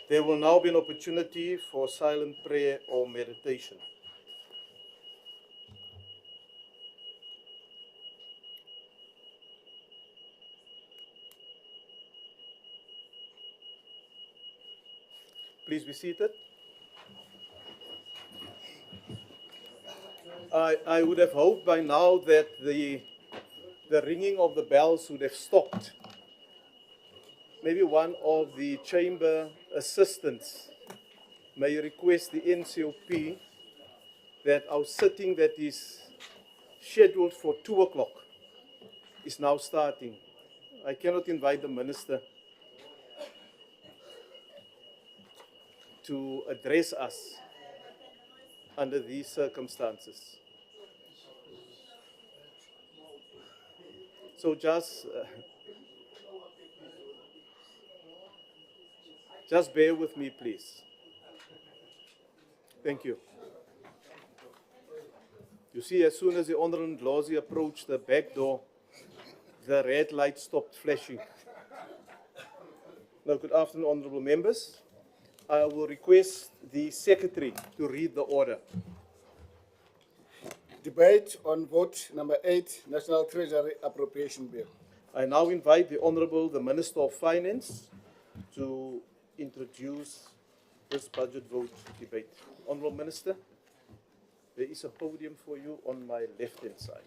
There will now be an opportunity for silent prayer or meditation. Please be seated. I would have hoped by now that the ringing of the bells would have stopped. Maybe one of the chamber assistants may request the NCOP that our sitting that is scheduled for 2 o'clock is now starting. I cannot invite the minister to address us under these circumstances. So just bear with me, please. Thank you. You see, as soon as the Honourable Ndlozi approached the back door, the red light stopped flashing. Now, good afternoon, honourable members. I will request the Secretary to read the order. Debate on vote number 8, National Treasury Appropriation Bill. I now invite the Minister of Finance to introduce this budget vote debate. Honourable Minister, there is a podium for you on my left-hand side.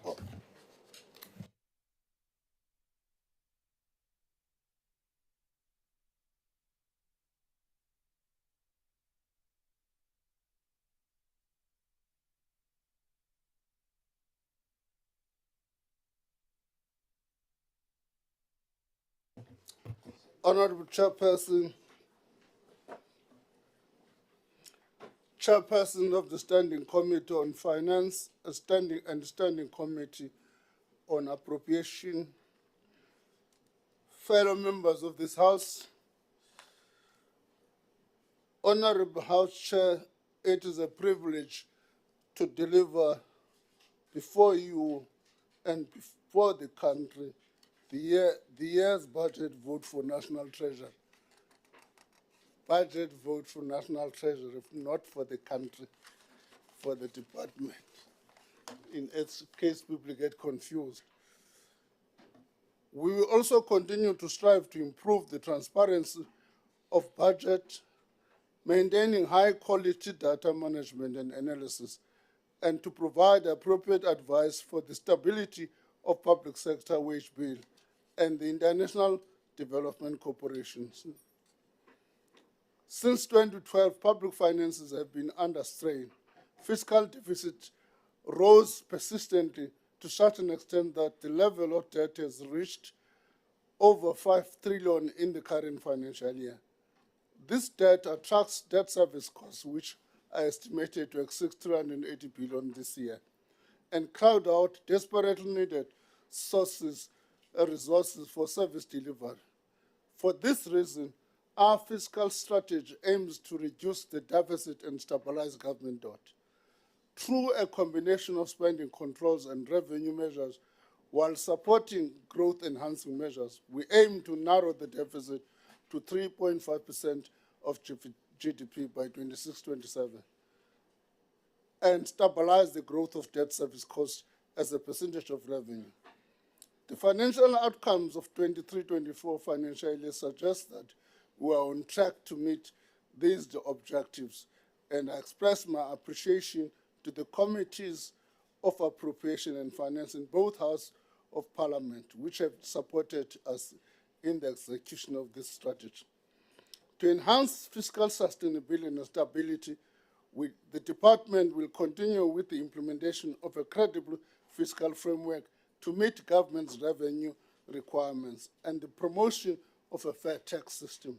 Honorable Chairperson of the Standing Committee on Finance, Standing Committee on Appropriation, fellow members of this House, Honorable House Chair, it is a privilege to deliver before you and before the country the year's budget vote for National Treasury. Budget vote for National Treasury, not for the country, for the department. In its case, people get confused. We will also continue to strive to improve the transparency of budget, maintaining high-quality data management and analysis, and to provide appropriate advice for the stability of public sector wage bill and the international development corporations. Since 2012, public finances have been under strain. Fiscal deficit rose persistently to such an extent that the level of debt has reached over 5 trillion in the current financial year. This debt attracts debt service costs, which are estimated to exceed 380 billion this year, and crowd out desperately needed resources for service delivery. For this reason, our fiscal strategy aims to reduce the deficit and stabilize government debt. Through a combination of spending controls and revenue measures, while supporting growth-enhancing measures, we aim to narrow the deficit to 3.5% of GDP by 2026-27 and stabilize the growth of debt service costs as a percentage of revenue. The financial outcomes of 23-24 financial year suggest that we are on track to meet these objectives, and I express my appreciation to the committees of appropriation and finance in both houses of Parliament, which have supported us in the execution of this strategy. To enhance fiscal sustainability and stability, the department will continue with the implementation of a credible fiscal framework to meet government's revenue requirements and the promotion of a fair tax system.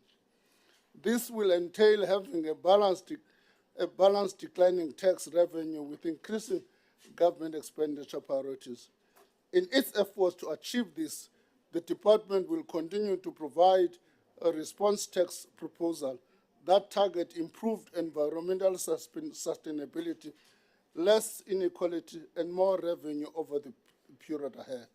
This will entail having a balanced declining tax revenue with increasing government expenditure priorities. In its efforts to achieve this, the department will continue to provide a response tax proposal that target improved environmental sustainability, less inequality, and more revenue over the period ahead.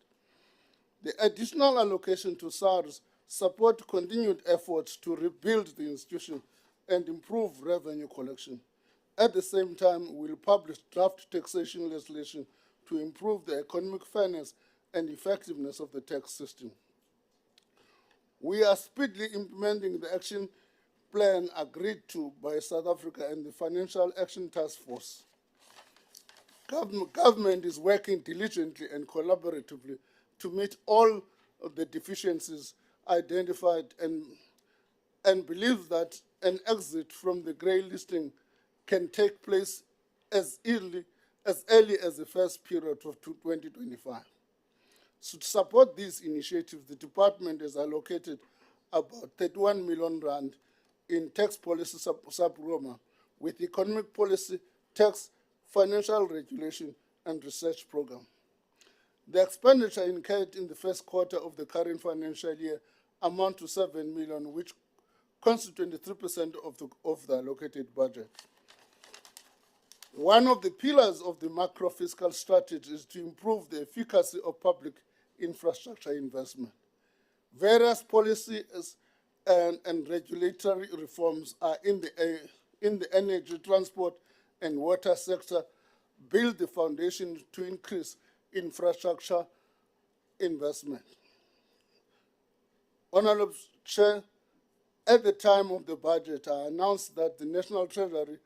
The additional allocation to SARS support continued efforts to rebuild the institution and improve revenue collection. At the same time, we will publish draft taxation legislation to improve the economic fairness and effectiveness of the tax system. We are speedily implementing the action plan agreed to by South Africa and the Financial Action Task Force. Government is working diligently and collaboratively to meet all of the deficiencies identified and believes that an exit from the grey listing can take place as early as the first period of 2025. So to support these initiatives, the department has allocated about 31 million rand in tax policy sub-program with economic policy, tax, financial regulation, and research program. The expenditure incurred in the first quarter of the current financial year amount to 7 million, which constitute 23% of the allocated budget. One of the pillars of the macro fiscal strategy is to improve the efficacy of public infrastructure investment. Various policies and regulatory reforms are in the energy, transport, and water sector build the foundation to increase infrastructure investment. Honorable Chair, at the time of the budget, I announced that the National Treasury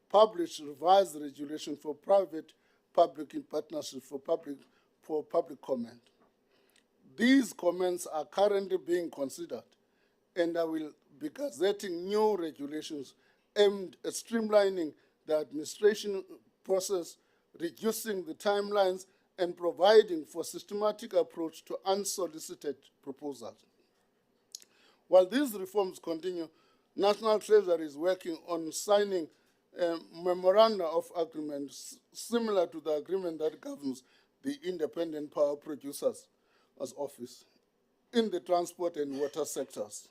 published revised regulation for private-public in partnership for public comment. These comments are currently being considered, and I will be gazetting new regulations aimed at streamlining the administration process, reducing the timelines, and providing for systematic approach to unsolicited proposals. While these reforms continue, National Treasury is working on signing a memoranda of agreement similar to the agreement that governs the Independent Power Producers as Office in the transport and water sectors.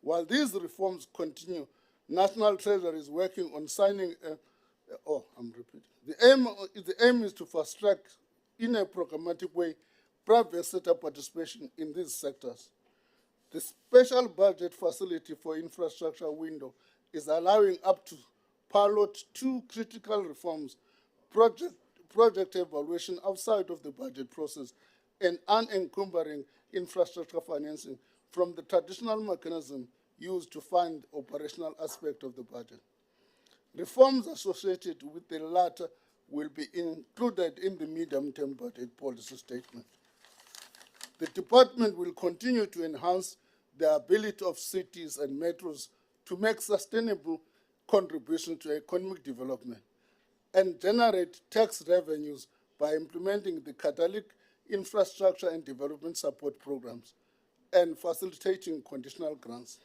While these reforms continue, National Treasury is working on signing the aim is to fast-track in a programmatic way private sector participation in these sectors. The special budget facility for infrastructure window is allowing up to pilot 2 critical reforms, project evaluation outside of the budget process, and unencumbering infrastructure financing from the traditional mechanism used to fund operational aspect of the budget. Reforms associated with the latter will be included in the medium-term budget policy statement. The department will continue to enhance the ability of cities and metros to make sustainable contributions to economic development and generate tax revenues by implementing the catalytic infrastructure and development support programs and facilitating conditional grants.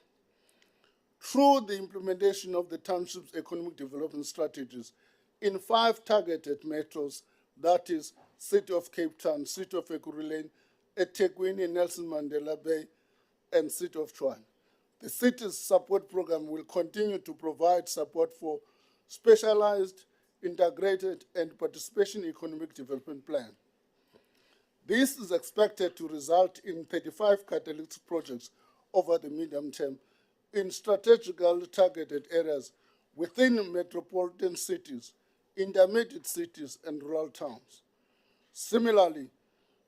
Through the implementation of the township's economic development strategies in 5 targeted metros, that is City of Cape Town, City of Ekurhuleni, eThekwini, Nelson Mandela Bay, and City of Tshwane. The city's support program will continue to provide support for specialized, integrated, and participation economic development plan. This is expected to result in 35 catalytic projects over the medium term in strategically targeted areas within metropolitan cities, intermediate cities, and rural towns. Similarly,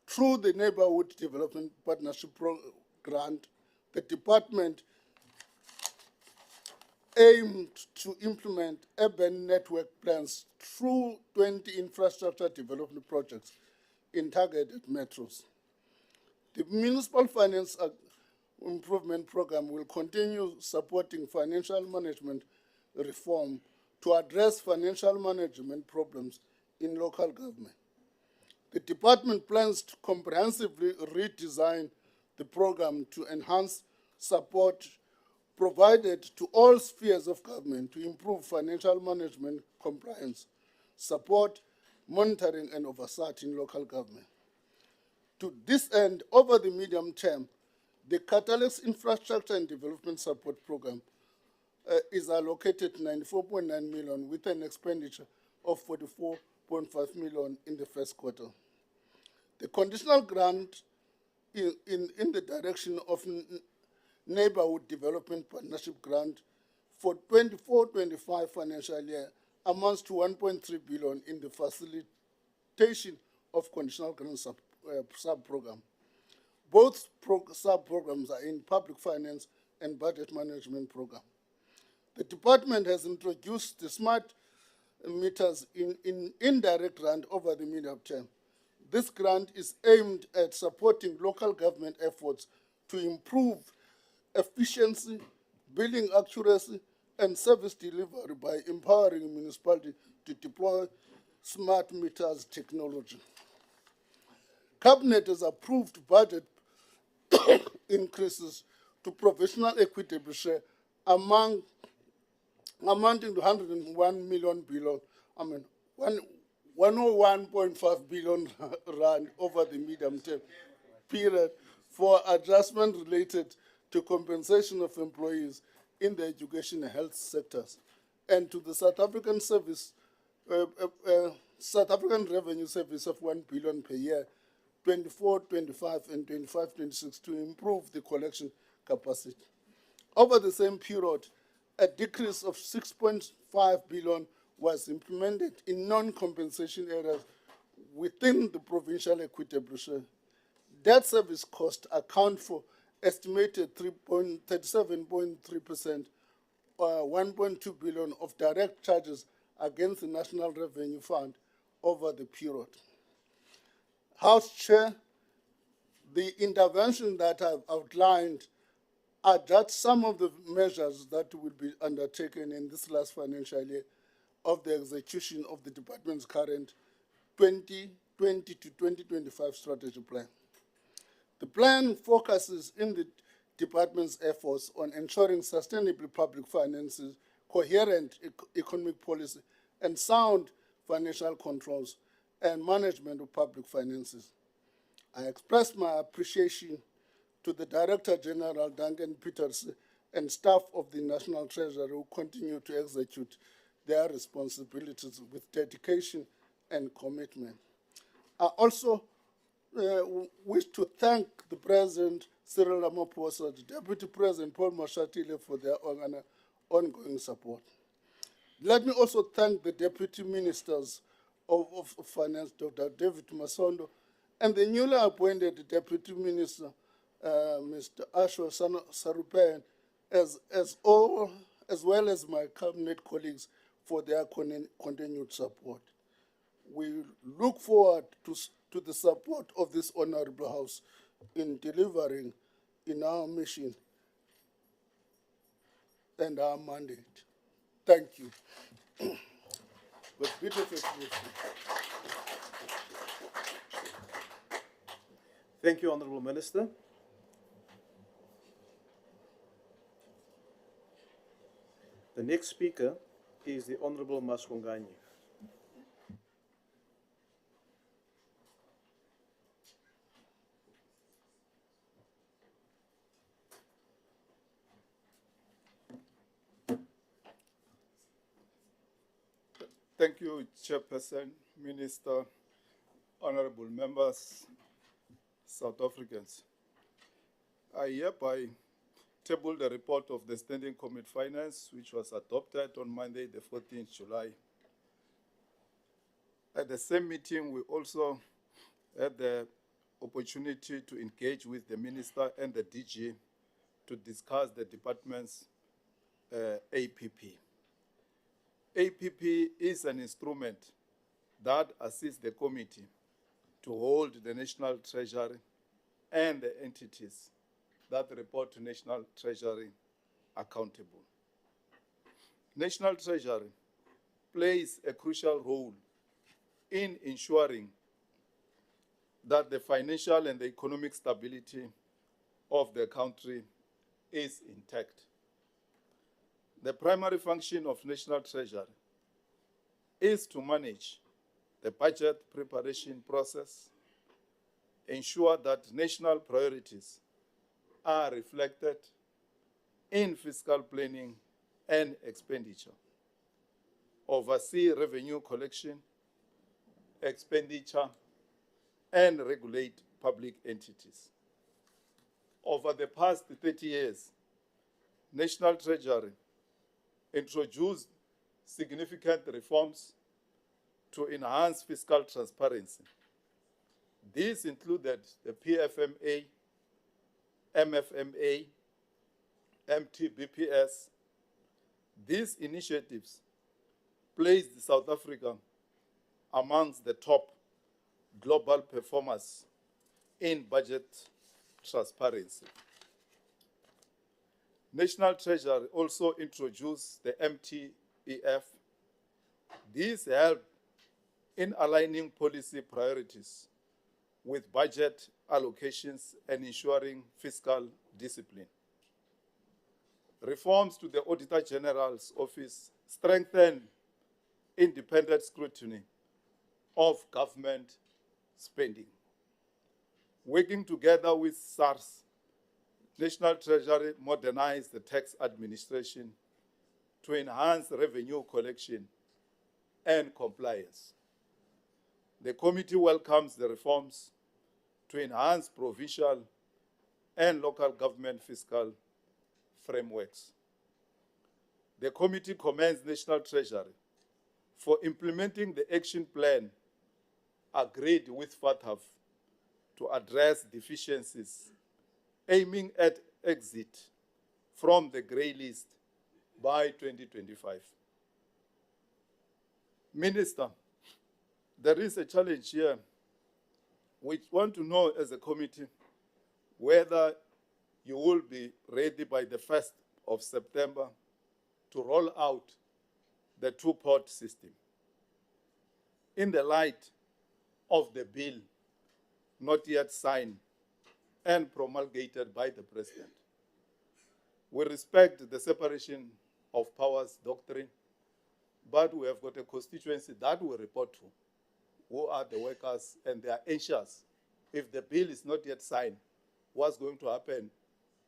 through the Neighborhood Development Partnership Grant, the department aimed to implement urban network plans through 20 infrastructure development projects in targeted metros. The Municipal Finance Improvement Program will continue supporting financial management reform to address financial management problems in local government. The department plans to comprehensively redesign the program to enhance support provided to all spheres of government to improve financial management compliance, support, monitoring, and oversight in local government. To this end, over the medium term, the Catalyst Infrastructure and Development Support Program is allocated 94.9 million with an expenditure of 44.5 million in the first quarter. The conditional grant in the direction of Neighborhood Development Partnership Grant for 24-25 financial year amounts to 1.3 billion in the facilitation of conditional grant sub-program. Both sub-programs are in public finance and budget management program. The department has introduced the smart meters in indirect grant over the medium term. This grant is aimed at supporting local government efforts to improve efficiency, billing accuracy, and service delivery by empowering municipalities to deploy smart meters technology. Cabinet has approved budget increases to provisional equitable share amounting to 101 million billion, 101.5 billion rand over the medium term period for adjustment related to compensation of employees in the education and health sectors, and to the South African Revenue Service of 1 billion per year, 24-25 and 25-26, to improve the collection capacity. Over the same period, a decrease of 6.5 billion was implemented in non-compensation areas within the provincial equitable share. Debt service costs account for estimated 37.3%, 1.2 billion of direct charges against the National Revenue Fund over the period. House Chair, the intervention that I've outlined are just some of the measures that will be undertaken in this last financial year of the execution of the department's current 2020 to 2025 strategy plan. The plan focuses in the department's efforts on ensuring sustainable public finances, coherent economic policy, and sound financial controls and management of public finances. I express my appreciation to the Director General, Duncan Peters, and staff of the National Treasury who continue to execute their responsibilities with dedication and commitment. I also wish to thank the President, Cyril Ramaphosa, the Deputy President, Paul Mashatile, for their ongoing support. Let me also thank the Deputy Ministers of Finance, Dr. David Masondo, and the newly appointed Deputy Minister, Mr. Ashwa Sarupen, as well as my cabinet colleagues for their continued support. We look forward to the support of this Honorable House in delivering in our mission and our mandate. Thank you. With beautiful speech. Thank you, Honourable Minister. The next speaker is the Honourable Maskonganyi. Thank you, Chairperson, Minister, honorable members, South Africans. I hereby table the report of the Standing Committee Finance, which was adopted on Monday, the 14th July. At the same meeting, we also had the opportunity to engage with the Minister and the DG to discuss the department's APP. APP is an instrument that assists the committee to hold the National Treasury and the entities that report to National Treasury accountable. National Treasury plays a crucial role in ensuring that the financial and the economic stability of the country is intact. The primary function of National Treasury is to manage the budget preparation process, ensure that national priorities are reflected in fiscal planning and expenditure, oversee revenue collection, expenditure, and regulate public entities. Over the past 30 years, National Treasury introduced significant reforms to enhance fiscal transparency. These included the PFMA, MFMA, MTBPS. These initiatives placed South Africa amongst the top global performers in budget transparency. National Treasury also introduced the MTEF. These helped in aligning policy priorities with budget allocations and ensuring fiscal discipline. Reforms to the Auditor General's office strengthened independent scrutiny of government spending. Working together with SARS, National Treasury modernized the tax administration to enhance revenue collection and compliance. The committee welcomes the reforms to enhance provincial and local government fiscal frameworks. The committee commends National Treasury for implementing the action plan agreed with FATF to address deficiencies, aiming at exit from the grey list by 2025. Minister, there is a challenge here. We want to know as a committee whether you will be ready by the 1st of September to roll out the two-pot system in the light of the bill not yet signed and promulgated by the President. We respect the separation of powers doctrine, but we have got a constituency that we report to, who are the workers, and they are anxious. If the bill is not yet signed, what's going to happen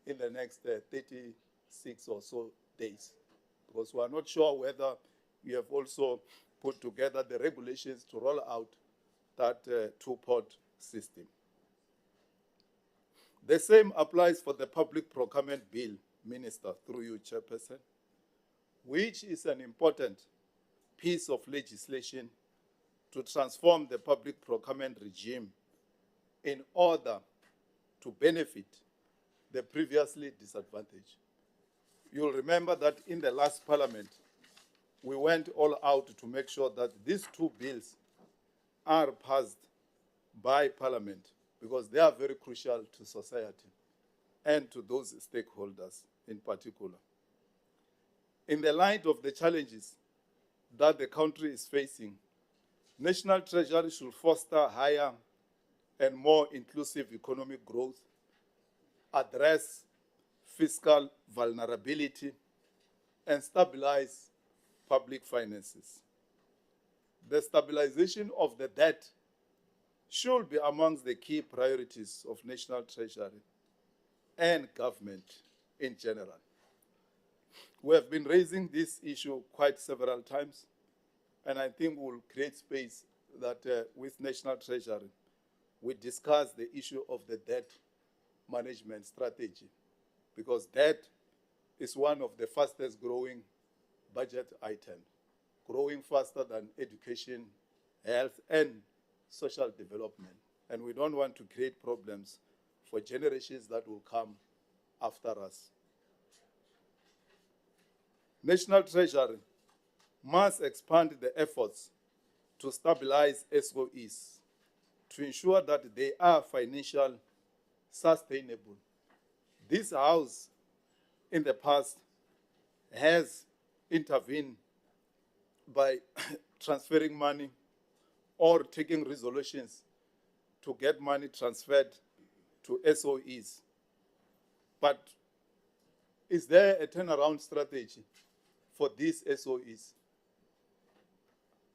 in the next 36 or so days? Because we are not sure whether you have also put together the regulations to roll out that two-pot system. The same applies for the Public Procurement Bill, Minister, through you, Chairperson, which is an important piece of legislation to transform the public procurement regime in order to benefit the previously disadvantaged. You'll remember that in the last Parliament, we went all out to make sure that these two bills are passed by Parliament because they are very crucial to society and to those stakeholders in particular. In the light of the challenges that the country is facing, National Treasury should foster higher and more inclusive economic growth, address fiscal vulnerability, and stabilize public finances. The stabilization of the debt should be amongst the key priorities of National Treasury and government in general. We have been raising this issue quite several times, and I think we'll create space that with National Treasury, we discuss the issue of the debt management strategy, because debt is one of the fastest growing budget items, growing faster than education, health, and social development. And we don't want to create problems for generations that will come after us. National Treasury must expand the efforts to stabilize SOEs to ensure that they are financially sustainable. This House, in the past, has intervened by transferring money or taking resolutions to get money transferred to SOEs. But is there a turnaround strategy for these SOEs?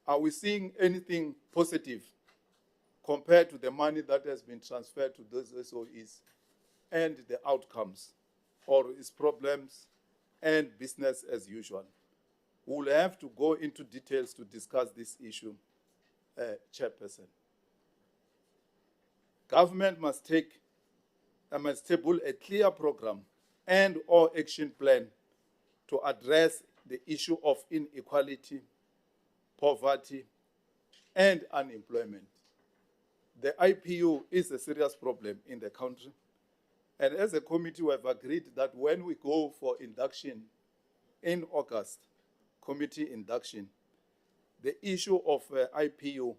Are we seeing anything positive compared to the money that has been transferred to those SOEs and the outcomes, or is problems and business as usual? We'll have to go into details to discuss this issue, Chairperson. Government must table a clear program and or action plan to address the issue of inequality, poverty, and unemployment. The IPU is a serious problem in the country. And as a committee, we have agreed that when we go for induction in August, committee induction, the issue of IPU,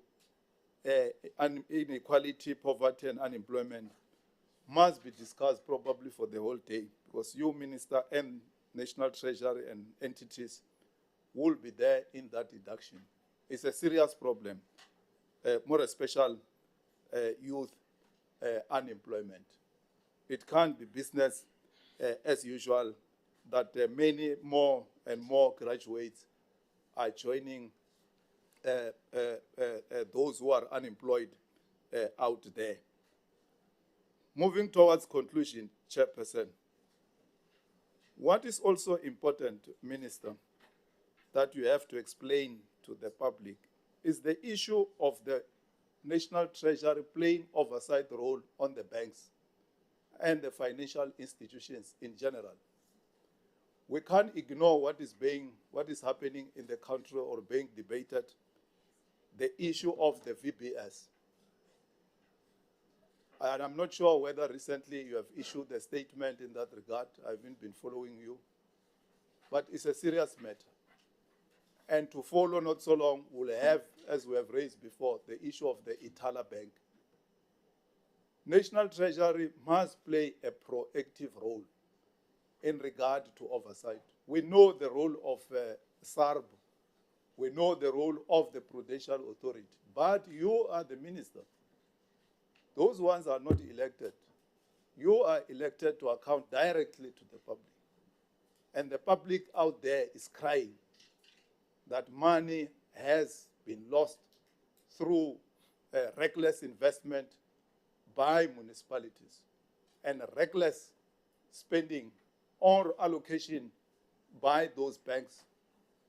inequality, poverty, and unemployment must be discussed probably for the whole day, because you, Minister, and National Treasury and entities will be there in that induction. It's a serious problem, more especially youth unemployment. It can't be business as usual that many more and more graduates are joining those who are unemployed out there. Moving towards conclusion, Chairperson, what is also important, Minister, that you have to explain to the public is the issue of the National Treasury playing oversight role on the banks and the financial institutions in general. We can't ignore what is happening in the country or being debated, the issue of the VBS. And I'm not sure whether recently you have issued a statement in that regard. I haven't been following you. But it's a serious matter. And to follow not so long, we'll have, as we have raised before, the issue of the Itala Bank. National Treasury must play a proactive role in regard to oversight. We know the role of SARB. We know the role of the Prudential Authority. But you are the minister. Those ones are not elected. You are elected to account directly to the public. And the public out there is crying that money has been lost through reckless investment by municipalities and reckless spending or allocation by those banks.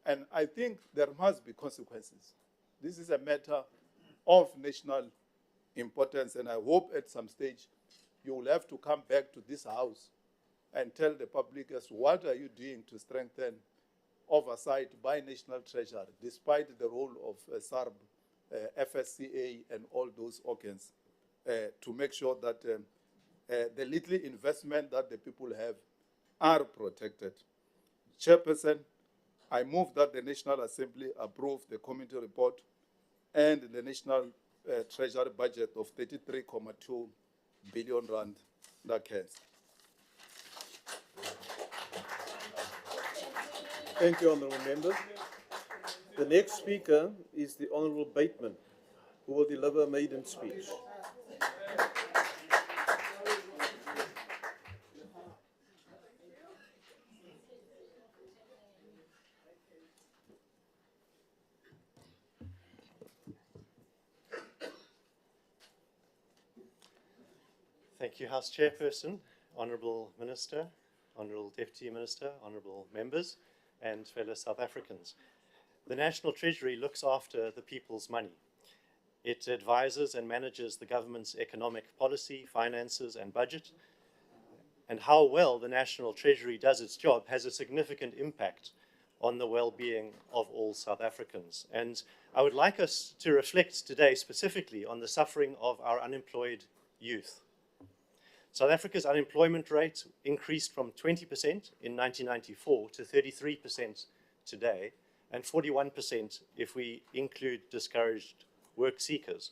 And I think there must be consequences. This is a matter of national importance, and I hope at some stage you will have to come back to this House and tell the public as to what are you doing to strengthen oversight by National Treasury, despite the role of SARB, FSCA, and all those organs, to make sure that the little investment that the people have are protected. Chairperson, I move that the National Assembly approve the committee report and the National Treasury budget of 33.2 billion rand. That carries. Thank you, Honourable Member. The next speaker is the Honourable Bateman, who will deliver a maiden speech. Thank you, House Chairperson, Honourable Minister, Honourable Deputy Minister, Honourable Members, and fellow South Africans. The National Treasury looks after the people's money. It advises and manages the government's economic policy, finances, and budget. And how well the National Treasury does its job has a significant impact on the well-being of all South Africans. And I would like us to reflect today specifically on the suffering of our unemployed youth. South Africa's unemployment rate increased from 20% in 1994 to 33% today, and 41% if we include discouraged work seekers.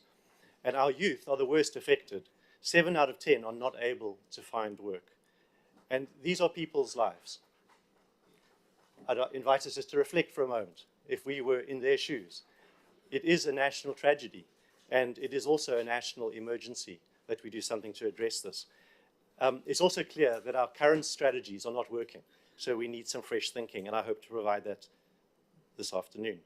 And our youth are the worst affected. 7 out of 10 are not able to find work. And these are people's lives. I'd invite us just to reflect for a moment, if we were in their shoes. It is a national tragedy, and it is also a national emergency that we do something to address this. It's also clear that our current strategies are not working, so we need some fresh thinking, and I hope to provide that this afternoon.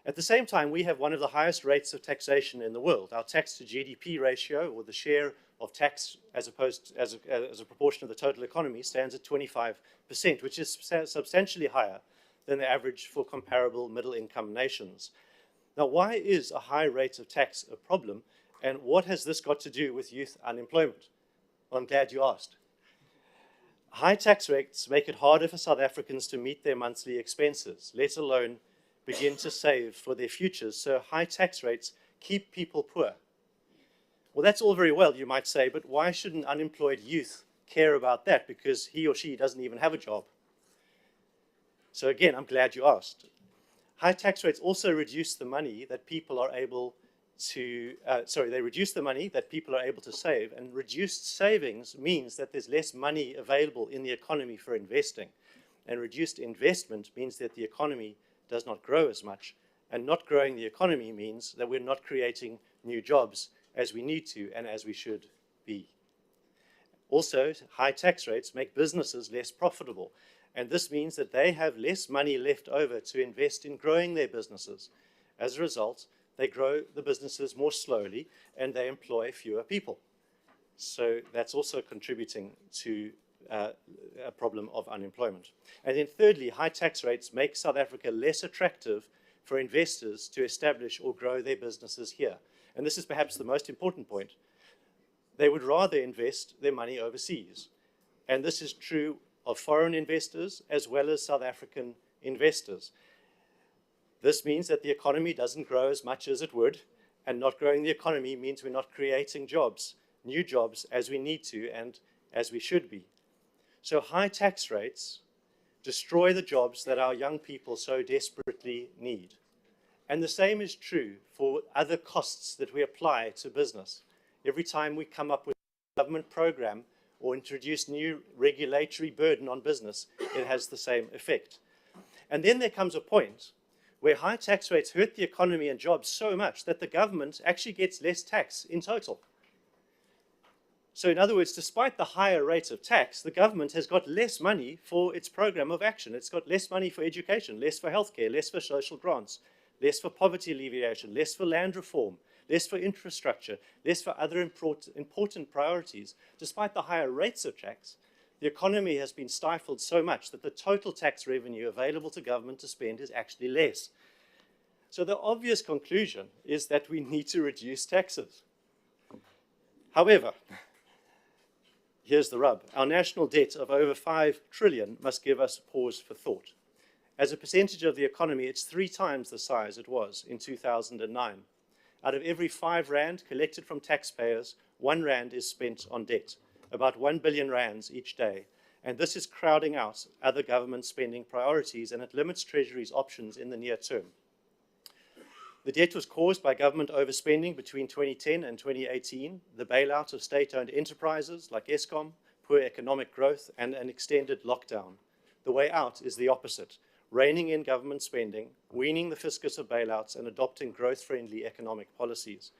At the same time, we have one of the highest rates of taxation in the world. Our tax to GDP ratio, or the share of tax as a proportion of the total economy, stands at 25%, which is substantially higher than the average for comparable middle-income nations. Now, why is a high rate of tax a problem, and what has this got to do with youth unemployment? Well, I'm glad you asked. High tax rates make it harder for South Africans to meet their monthly expenses, let alone begin to save for their futures, so high tax rates keep people poor. Well, that's all very well, you might say, but why shouldn't unemployed youth care about that? Because he or she doesn't even have a job. So again, I'm glad you asked. High tax rates also reduce the money that people are able to, they reduce the money that people are able to save, and reduced savings means that there's less money available in the economy for investing. And reduced investment means that the economy does not grow as much. And not growing the economy means that we're not creating new jobs as we need to and as we should be. Also, high tax rates make businesses less profitable. And this means that they have less money left over to invest in growing their businesses. As a result, they grow the businesses more slowly and they employ fewer people. So that's also contributing to a problem of unemployment. And then thirdly, high tax rates make South Africa less attractive for investors to establish or grow their businesses here. And this is perhaps the most important point. They would rather invest their money overseas. And this is true of foreign investors as well as South African investors. This means that the economy doesn't grow as much as it would, and not growing the economy means we're not creating jobs, new jobs, as we need to and as we should be. So high tax rates destroy the jobs that our young people so desperately need. And the same is true for other costs that we apply to business. Every time we come up with a government program or introduce new regulatory burden on business, it has the same effect. And then there comes a point where high tax rates hurt the economy and jobs so much that the government actually gets less tax in total. So in other words, despite the higher rates of tax, the government has got less money for its program of action. It's got less money for education, less for healthcare, less for social grants, less for poverty alleviation, less for land reform, less for infrastructure, less for other important priorities. Despite the higher rates of tax, the economy has been stifled so much that the total tax revenue available to government to spend is actually less. So the obvious conclusion is that we need to reduce taxes. However, here's the rub. Our national debt of over 5 trillion must give us pause for thought. As a percentage of the economy, it's 3 times the size it was in 2009. Out of every 5 rand collected from taxpayers, 1 rand is spent on debt, about 1 billion rands each day. And this is crowding out other government spending priorities, and it limits Treasury's options in the near term. The debt was caused by government overspending between 2010 and 2018, the bailout of state-owned enterprises like Eskom, poor economic growth, and an extended lockdown. The way out is the opposite: reining in government spending, weaning the fiscus of bailouts, and adopting growth-friendly economic policies.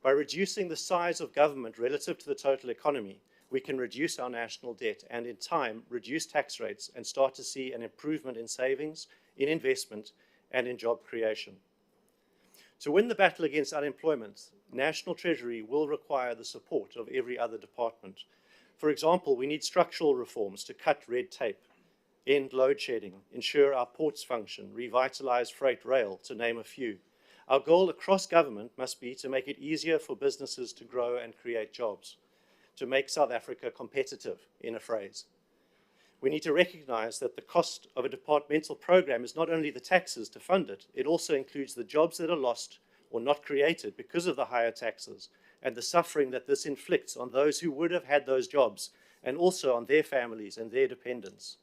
By reducing the size of government relative to the total economy, we can reduce our national debt and, in time, reduce tax rates and start to see an improvement in savings, in investment, and in job creation. To win the battle against unemployment, National Treasury will require the support of every other department. For example, we need structural reforms to cut red tape, end load shedding, ensure our ports function, revitalize freight rail, to name a few. Our goal across government must be to make it easier for businesses to grow and create jobs, to make South Africa competitive, in a phrase. We need to recognize that the cost of a departmental program is not only the taxes to fund it, it also includes the jobs that are lost or not created because of the higher taxes, and the suffering that this inflicts on those who would have had those jobs, and also on their families and their dependents.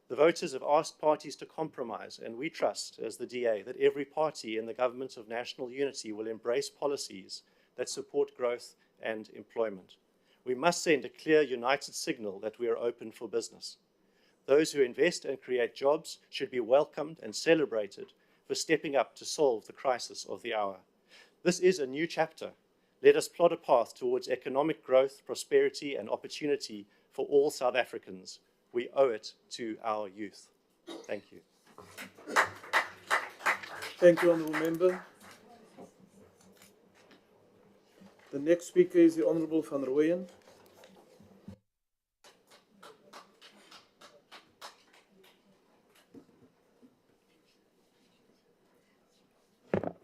The voters have asked parties to compromise, and we trust, as the DA, that every party in the government of national unity will embrace policies that support growth and employment. We must send a clear, united signal that we are open for business. Those who invest and create jobs should be welcomed and celebrated for stepping up to solve the crisis of the hour. This is a new chapter. Let us plot a path towards economic growth, prosperity, and opportunity for all South Africans. We owe it to our youth. Thank you. Thank you, Honourable Member. The next speaker is the Honourable van Rooyen.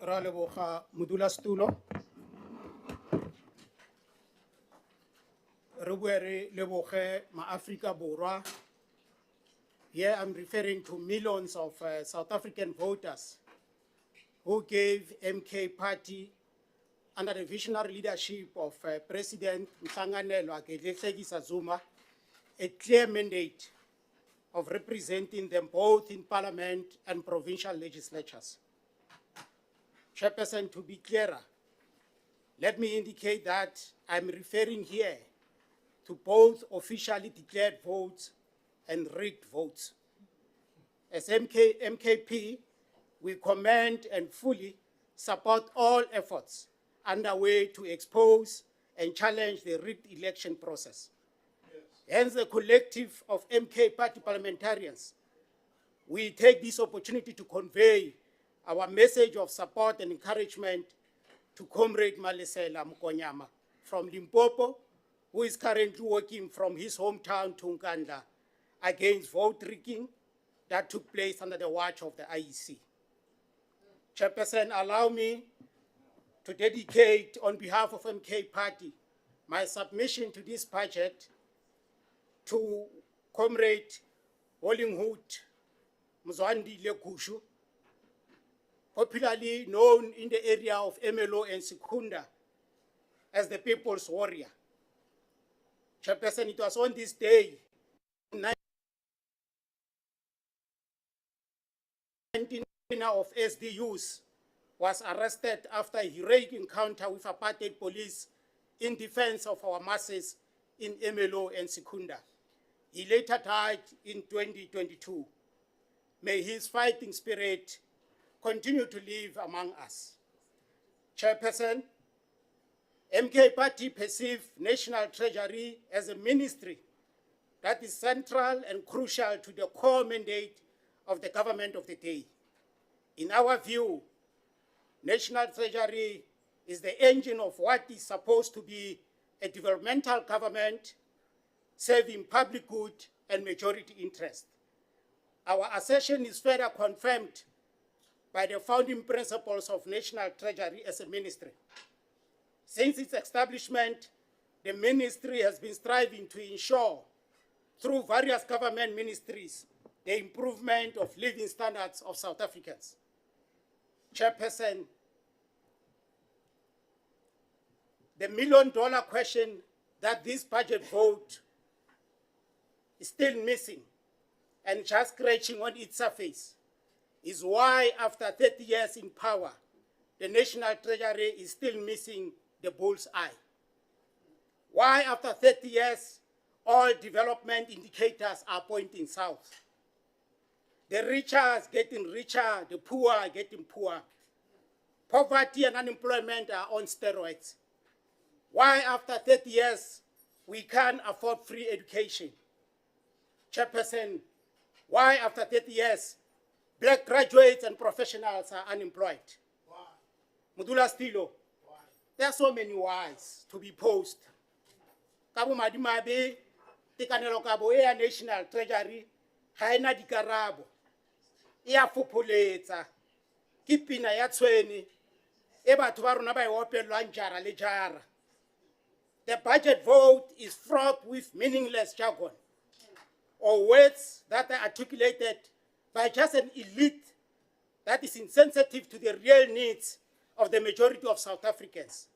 Ra leboga modulasetulo. Re Rebuere leboge ma-Afrika Borwa. Here I'm referring to millions of South African voters who gave MK Party under the visionary leadership of President Mhlanganelwa Gedlehlekisa Zuma a clear mandate of representing them both in Parliament and provincial legislatures. Chairperson, to be clearer, let me indicate that I'm referring here to both officially declared votes and rigged votes. As MKP, we commend and fully support all efforts underway to expose and challenge the rigged election process. Hence, the collective of MK Party parliamentarians, we take this opportunity to convey our message of support and encouragement to Comrade Malesela Mukonyama from Limpopo, who is currently working from his hometown to Nkandla against vote rigging that took place under the watch of the IEC. Chairperson, allow me to dedicate on behalf of MK Party my submission to this budget to Comrade Hollinghood Mzwandile Kushu, popularly known in the area of MLO and Sekunda as the People's Warrior. Chairperson, it was on this day, 19 of SDUs was arrested after a heroic encounter with apartheid police in defense of our masses in MLO and Sekunda. He later died in 2022. May his fighting spirit continue to live among us. Chairperson, MK Party perceives National Treasury as a ministry that is central and crucial to the core mandate of the government of the day. In our view, National Treasury is the engine of what is supposed to be a developmental government serving public good and majority interest. Our assertion is further confirmed by the founding principles of National Treasury as a ministry. Since its establishment, the ministry has been striving to ensure, through various government ministries, the improvement of living standards of South Africans. Chairperson, the million-dollar question that this budget vote is still missing and just scratching on its surface is why, after 30 years in power, the National Treasury is still missing the bull's eye. Why, after 30 years, all development indicators are pointing south. The richer are getting richer, the poor are getting poorer. Poverty and unemployment are on steroids. Why, after 30 years, we can't afford free education? Chairperson, why, after 30 years, black graduates and professionals are unemployed? Why? Mudula Stilo, why? There are so many whys to be posed. Kabu Madimabe, Tikanelo Kabo, National Treasury, Haina Dikarabo, Ea Fupuleta, Kipina Yatsweni, Eba Tubarunaba Open Lanjara Lejara. The budget vote is fraught with meaningless jargon or words that are articulated by just an elite that is insensitive to the real needs of the majority of South Africans,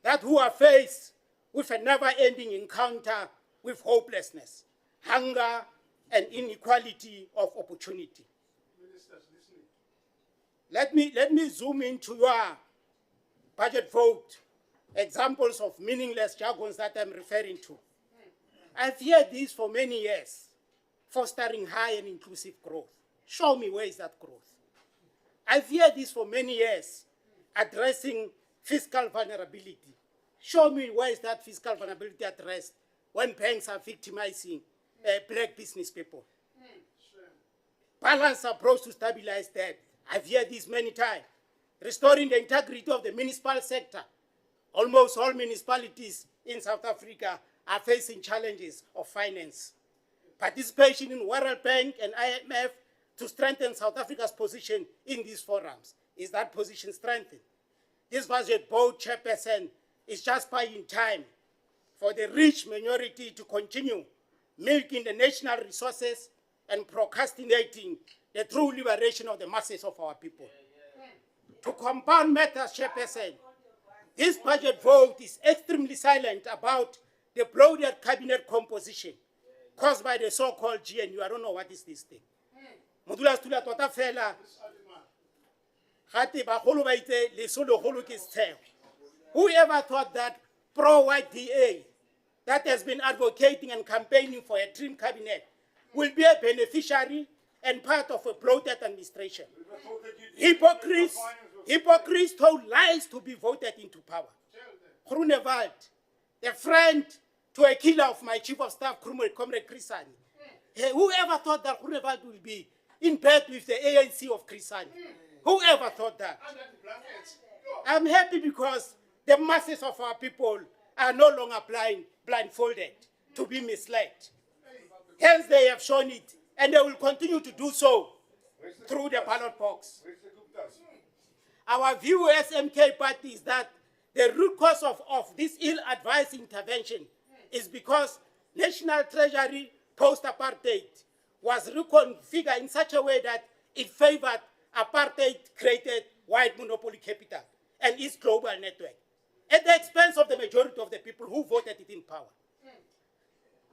that who are faced with a never-ending encounter with hopelessness, hunger, and inequality of opportunity. Let me zoom into your budget vote, examples of meaningless jargons that I'm referring to. I've heard this for many years, fostering high and inclusive growth. Show me where is that growth. I've heard this for many years, addressing fiscal vulnerability. Show me where is that fiscal vulnerability addressed when banks are victimizing black business people. Balanced approach to stabilize debt. I've heard this many times. Restoring the integrity of the municipal sector. Almost all municipalities in South Africa are facing challenges of finance. Participation in World Bank and IMF to strengthen South Africa's position in these forums. Is that position strengthened? This budget board, Chairperson, is just buying time for for the rich minority to continue milking the national resources and procrastinating the true liberation of the masses of our people. To compound matters, Chairperson, this budget vote is extremely silent about the bloated cabinet composition caused by the so-called GNU. I don't know what is this thing. Modula stula tota fela. Gate bagolo ba itse leso legolo ke setheo. Whoever thought that pro-white DA that has been advocating and campaigning for a trim cabinet will be a beneficiary and part of a bloated administration? Hypocrites told lies to be voted into power. Grunewald, the friend to a killer of my chief of staff, Comrade Chrisani. Whoever thought that Grunewald will be in bed with the ANC of Chrisani? Whoever thought that? I'm happy because the masses of our people are no longer blindfolded to be misled. Hence, they have shown it, and they will continue to do so through the ballot box. Our view as MK Party is that the root cause of this ill-advised intervention is because National Treasury post-apartheid was reconfigured in such a way that it favored apartheid-created white monopoly capital and its global network, at the expense of the majority of the people who voted it in power.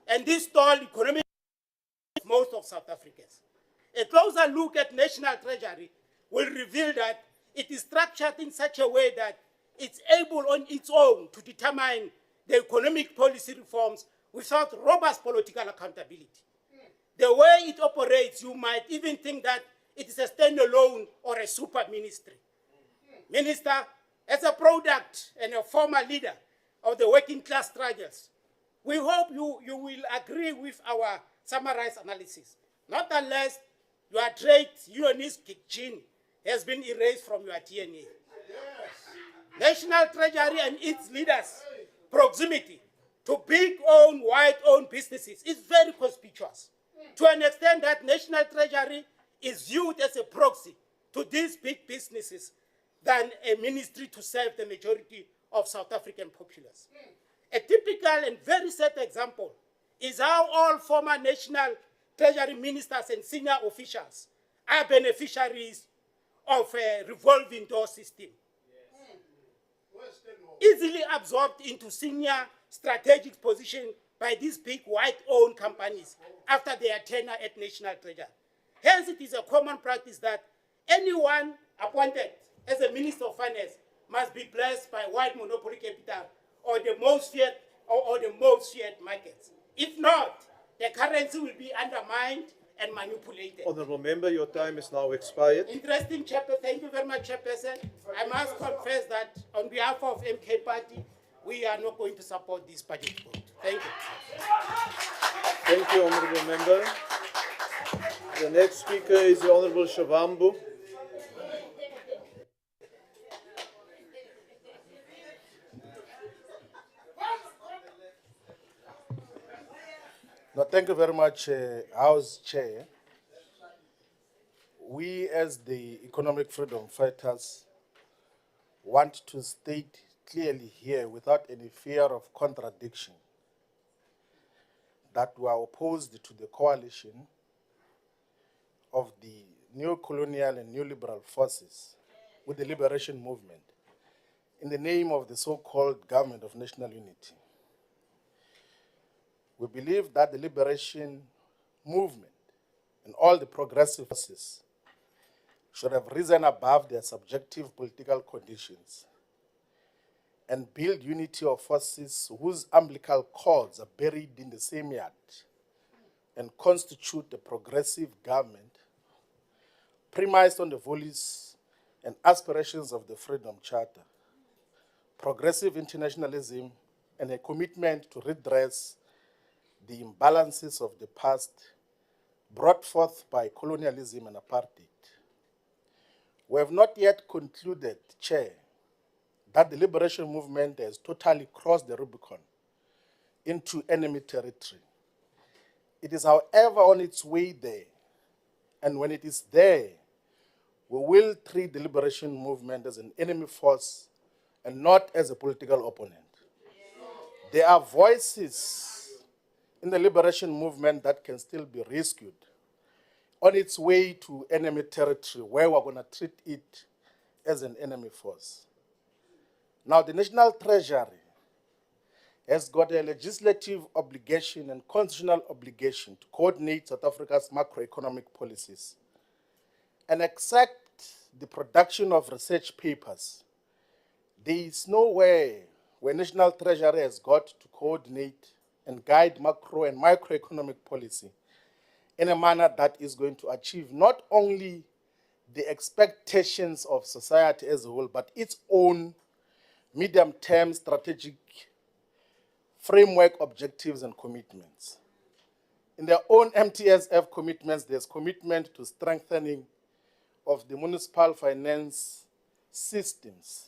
And this stalled economic most of South Africans. A closer look at National Treasury will reveal that it is structured in such a way that it's able on its own to determine the economic policy reforms without robust political accountability. The way it operates, you might even think that it is a standalone or a super ministry. Minister, as a product and a former leader of the working class struggles, we hope you will agree with our summarized analysis, not unless your trade unionist gene has been erased from your DNA. Yes. National Treasury and its leaders' proximity to big-owned, white-owned businesses is very conspicuous, to an extent that National Treasury is viewed as a proxy to these big businesses than a ministry to serve the majority of South African populace. A typical and very sad example is how all former National Treasury ministers and senior officials are beneficiaries of a revolving door system, easily absorbed into senior strategic position by these big white-owned companies after their tenure at National Treasury. Hence, it is a common practice that anyone appointed as a Minister of Finance must be blessed by white monopoly capital or the most feared or the most feared markets. If not, the currency will be undermined and manipulated. Honourable Member, your time is now expired. Interesting, Chairperson. Thank you very much, Chairperson. I must confess that on behalf of MK Party, we are not going to support this budget vote. Thank you. Thank you, Honourable Member. The next speaker is the Honourable Shavambu. No, thank you very much, House Chair. We, as the economic freedom fighters, want to state clearly here, without any fear of contradiction, that we are opposed to the coalition of the neo-colonial and neoliberal forces with the liberation movement in the name of the so-called government of national unity. We believe that the liberation movement and all the progressive forces should have risen above their subjective political conditions and build unity of forces whose umbilical cords are buried in the same yard and constitute a progressive government premised on the values and aspirations of the Freedom Charter, progressive internationalism, and a commitment to redress the imbalances of the past brought forth by colonialism and apartheid. We have not yet concluded, Chair, that the liberation movement has totally crossed the Rubicon into enemy territory. It is, however, on its way there, and when it is there, we will treat the liberation movement as an enemy force and not as a political opponent. there are voices in the liberation movement that can still be rescued on its way to enemy territory where we're going to treat it as an enemy force. Now, the National Treasury has got a legislative obligation and constitutional obligation to coordinate South Africa's macroeconomic policies and accept the production of research papers. There is nowhere where National Treasury has got to coordinate and guide macro and microeconomic policy in a manner that is going to achieve not only the expectations of society as a whole, but its own medium-term strategic framework objectives and commitments. In their own MTSF commitments, there's commitment to strengthening of the municipal finance systems.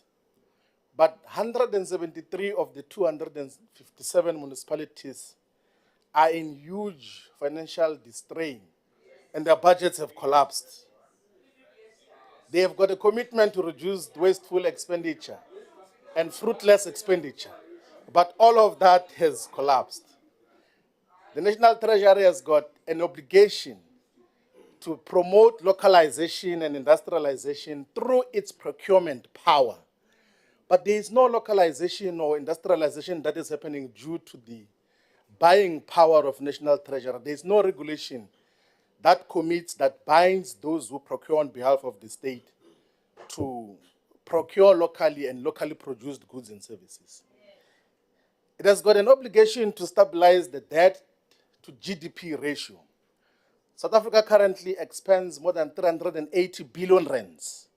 But 173 of the 257 municipalities are in huge financial distrain, and their budgets have collapsed. They have got a commitment to reduce wasteful expenditure and fruitless expenditure, but all of that has collapsed. The National Treasury has got an obligation to promote localization and industrialization through its procurement power. But there is no localization or industrialization that is happening due to the buying power of National Treasury. There is no regulation that commits, that binds those who procure on behalf of the state to procure locally and locally produced goods and services. It has got an obligation to stabilize the debt to GDP ratio. South Africa currently expends more than 380 billion rands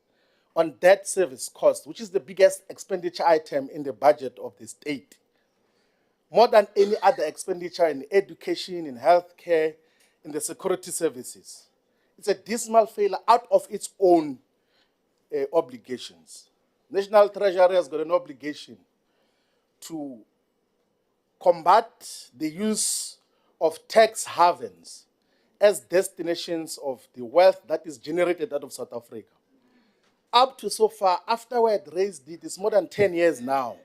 on debt service costs, which is the biggest expenditure item in the budget of the state. More than any other expenditure in education, in healthcare, in the security services. It's a dismal failure out of its own obligations. National Treasury has got an obligation to combat the use of tax havens as destinations of the wealth that is generated out of South Africa. Up to so far, after we had raised it, it's more than 10 years now.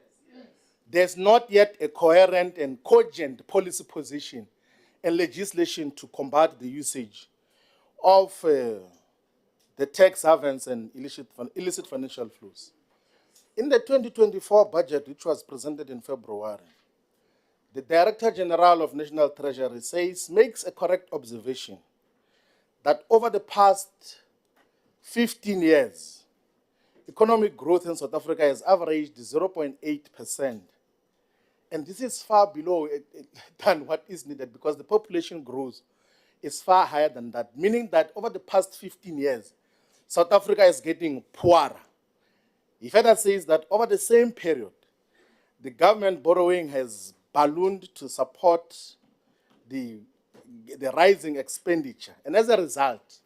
There's not yet a coherent and cogent policy position and legislation to combat the usage of the tax havens and illicit financial flows. In the 2024 budget, which was presented in February, the Director General of National Treasury makes a correct observation that over the past 15 years, economic growth in South Africa has averaged 0.8%. And this is far below than what is needed because the population growth is far higher than that, meaning that over the past 15 years, South Africa is getting poorer. He further says that over the same period, the government borrowing has ballooned to support the rising expenditure. And as a result,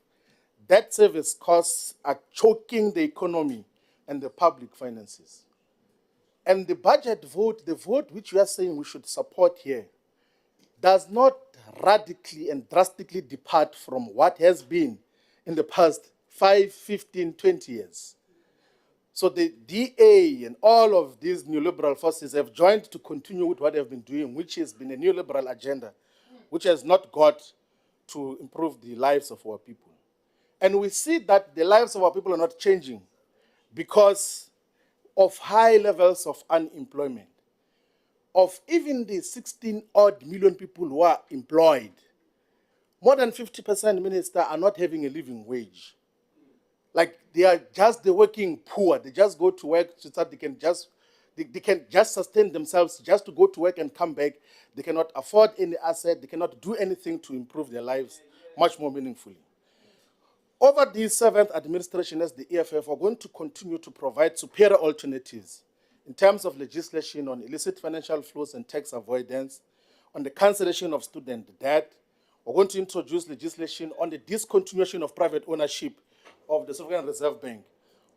debt service costs are choking the economy and the public finances. And the budget vote, the vote which we are saying we should support here, does not radically and drastically depart from what has been in the past 5, 15, 20 years. So the DA and all of these neoliberal forces have joined to continue with what they've been doing, which has been a neoliberal agenda, which has not got to improve the lives of our people. And we see that the lives of our people are not changing because of high levels of unemployment. Of even the 16-odd million people who are employed, more than 50%, Minister, are not having a living wage. Like they are just the working poor. They just go to work so that they can just sustain themselves, just to go to work and come back. They cannot afford any asset. They cannot do anything to improve their lives much more meaningfully. Over the 7th administration as the EFF, we're going to continue to provide superior alternatives in terms of legislation on illicit financial flows and tax avoidance, on the cancellation of student debt. We're going to introduce legislation on the discontinuation of private ownership of the Sovereign Reserve Bank.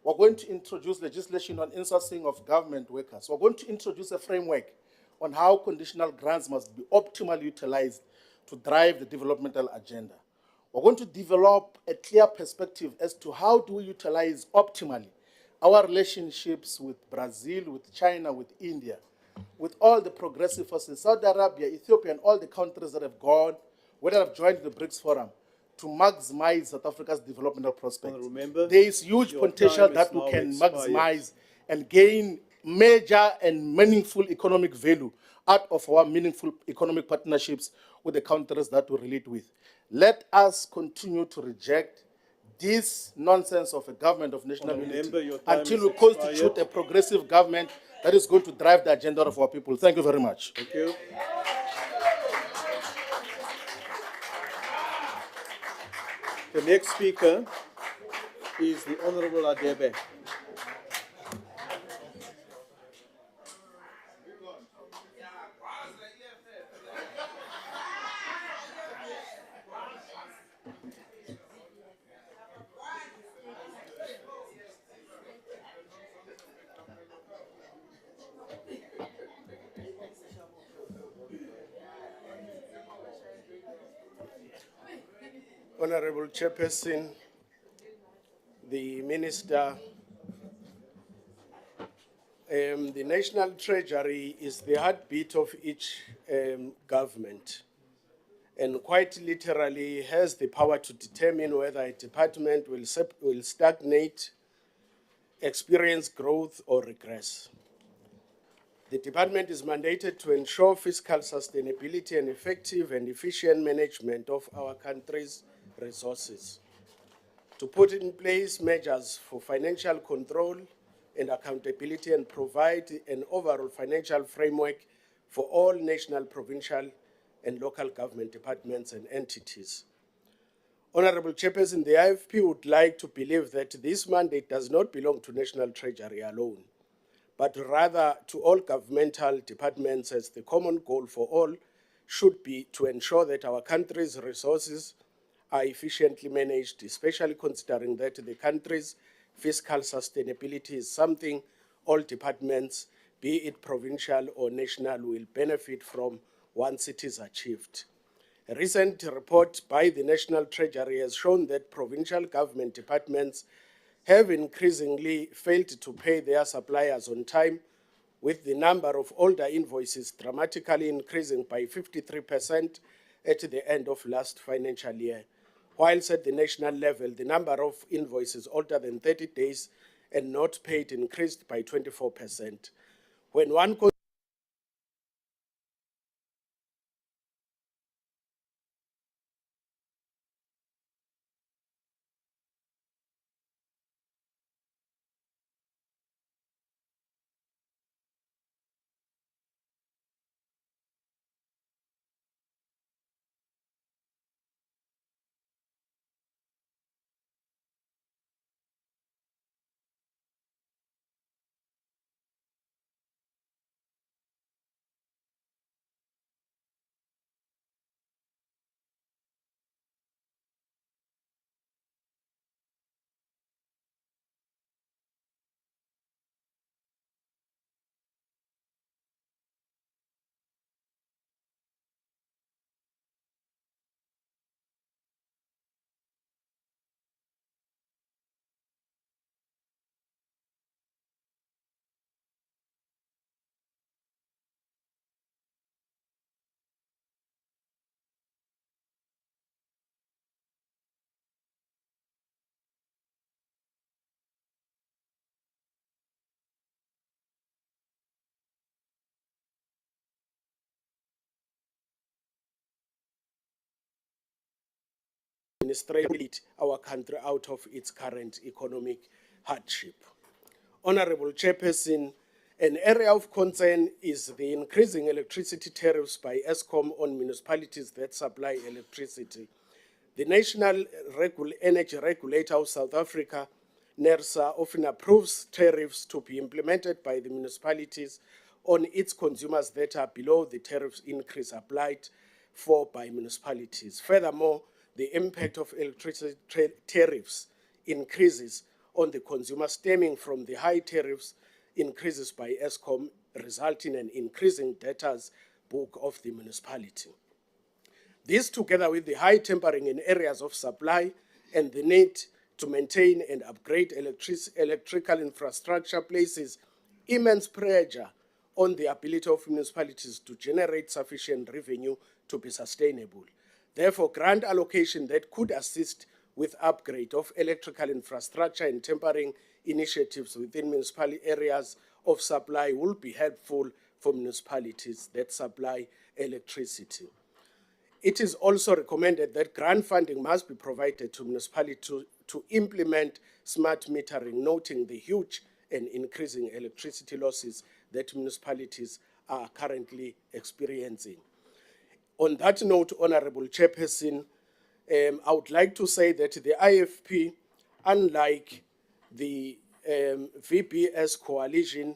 We're going to introduce legislation on insourcing of government workers. We're going to introduce a framework on how conditional grants must be optimally utilized to drive the developmental agenda. We're going to develop a clear perspective as to how do we utilize optimally our relationships with Brazil, with China, with India, with all the progressive forces, Saudi Arabia, Ethiopia, and all the countries that have gone, whether have joined the BRICS Forum, to maximize South Africa's developmental prospects. Honourable Member, There is huge your potential time that is we now can expired. maximize and gain major and meaningful economic value out of our meaningful economic partnerships with the countries that we relate with. Let us continue to reject this nonsense of a government of national Honourable unity Member, your time until is we constitute expired. a progressive government that is going to drive the agenda of our people. Thank you very much. Thank you. The next speaker is the Honourable Adebe. Honorable Chairperson, the Minister, the National Treasury is the heartbeat of each government, and quite literally has the power to determine whether a department will stagnate, experience growth, or regress. The department is mandated to ensure fiscal sustainability and effective and efficient management of our country's resources, to put in place measures for financial control and accountability, and provide an overall financial framework for all national, provincial, and local government departments and entities. Honorable Chairperson, the IFP would like to believe that this mandate does not belong to National Treasury alone, but rather to all governmental departments, as the common goal for all should be to ensure that our country's resources are efficiently managed, especially considering that the country's fiscal sustainability is something all departments, be it provincial or national, will benefit from once it is achieved. A recent report by the National Treasury has shown that provincial government departments have increasingly failed to pay their suppliers on time, with the number of older invoices dramatically increasing by 53% at the end of last financial year, whilst at the national level, the number of invoices older than 30 days and not paid increased by 24%. When one administrate our country out of its current economic hardship. Honorable Chairperson, an area of concern is the increasing electricity tariffs by Eskom on municipalities that supply electricity. The National Energy Regulator of South Africa, NERSA, often approves tariffs to be implemented by the municipalities on its consumers that are below the tariff increase applied for by municipalities. Furthermore, the impact of electricity tariffs increases on the consumer stemming from the high tariffs increases by Eskom, resulting in increasing debtors book of the municipality. This, together with the high tempering in areas of supply and the need to maintain and upgrade electrical infrastructure, places immense pressure on the ability of municipalities to generate sufficient revenue to be sustainable. Therefore, grant allocation that could assist with upgrade of electrical infrastructure and tempering initiatives within municipal areas of supply will be helpful for municipalities that supply electricity. It is also recommended that grant funding must be provided to municipalities to implement smart metering, noting the huge and increasing electricity losses that municipalities are currently experiencing. On that note, Honorable Chairperson, I would like to say that the IFP, unlike the VBS coalition,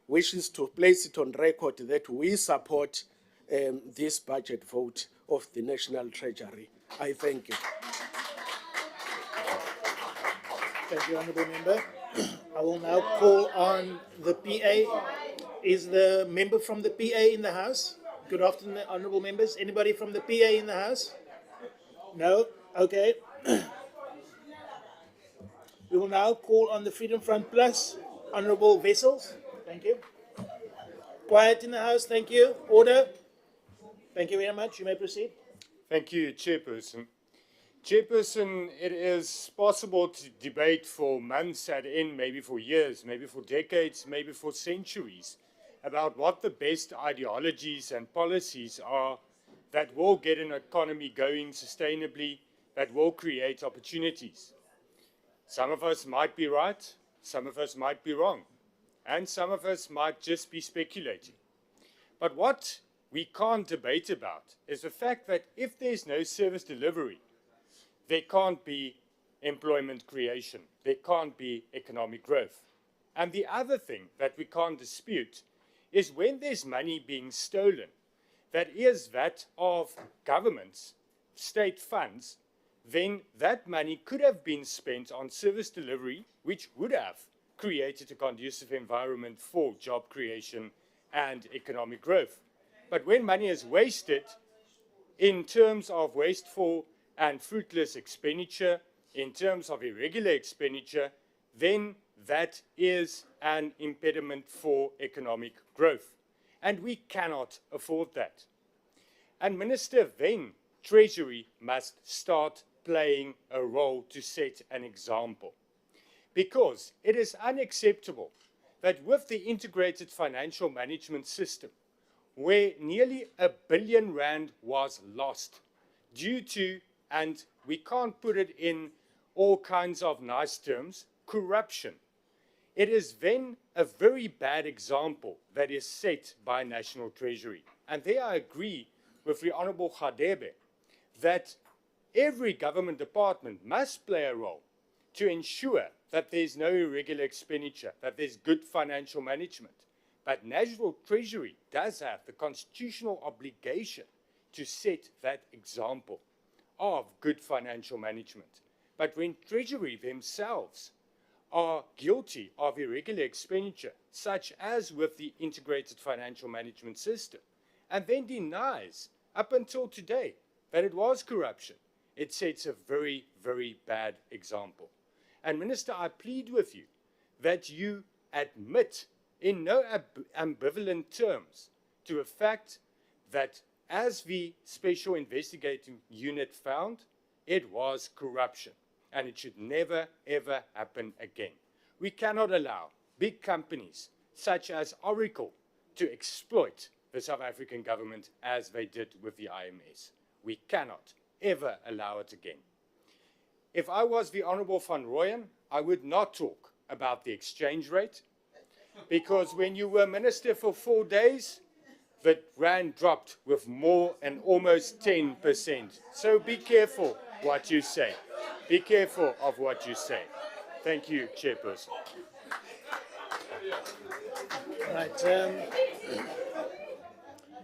wishes to place it on record that we support this budget vote of the National Treasury. I thank you. Thank you, Honourable Member. I will now call on the PA. Is the member from the PA in the House? Good afternoon, Honourable Members. Anybody from the PA in the House? No? Okay. We will now call on the Freedom Front Plus, Honourable Wessels. Thank you. Quiet in the House, thank you. Order. Thank you very much. You may proceed. Thank you, Chairperson. Chairperson, it is possible to debate for months at end, maybe for years, maybe for decades, maybe for centuries, about what the best ideologies and policies are that will get an economy going sustainably, that will create opportunities. Some of us might be right, some of us might be wrong, and some of us might just be speculating. But what we can't debate about is the fact that if there's no service delivery, there can't be employment creation, there can't be economic growth. And the other thing that we can't dispute is when there's money being stolen, that is that of governments, state funds, then that money could have been spent on service delivery, which would have created a conducive environment for job creation and economic growth. But when money is wasted in terms of wasteful and fruitless expenditure, in terms of irregular expenditure, then that is an impediment for economic growth. And we cannot afford that. And Minister, then Treasury must start playing a role to set an example. Because it is unacceptable that with the integrated financial management system, where nearly R1 billion was lost due to, and we can't put it in all kinds of nice terms, corruption. It is then a very bad example that is set by National Treasury. And there I agree with the Honourable Khadebe that every government department must play a role to ensure that there's no irregular expenditure, that there's good financial management. But National Treasury does have the constitutional obligation to set that example of good financial management. But when Treasury themselves are guilty of irregular expenditure, such as with the integrated financial management system, and then denies up until today that it was corruption, it sets a very, very bad example. And Minister, I plead with you that you admit in no ambivalent terms to the fact that as the Special Investigating Unit found, it was corruption. And it should never, ever happen again. We cannot allow big companies such as Oracle to exploit the South African government as they did with the IMS. We cannot ever allow it again. If I was the Honourable Van Rooyen, I would not talk about the exchange rate, because when you were Minister for 4 days, the rand dropped with more than almost 10%. So be careful what you say. Be careful of what you say. Thank you, Chairperson. Right.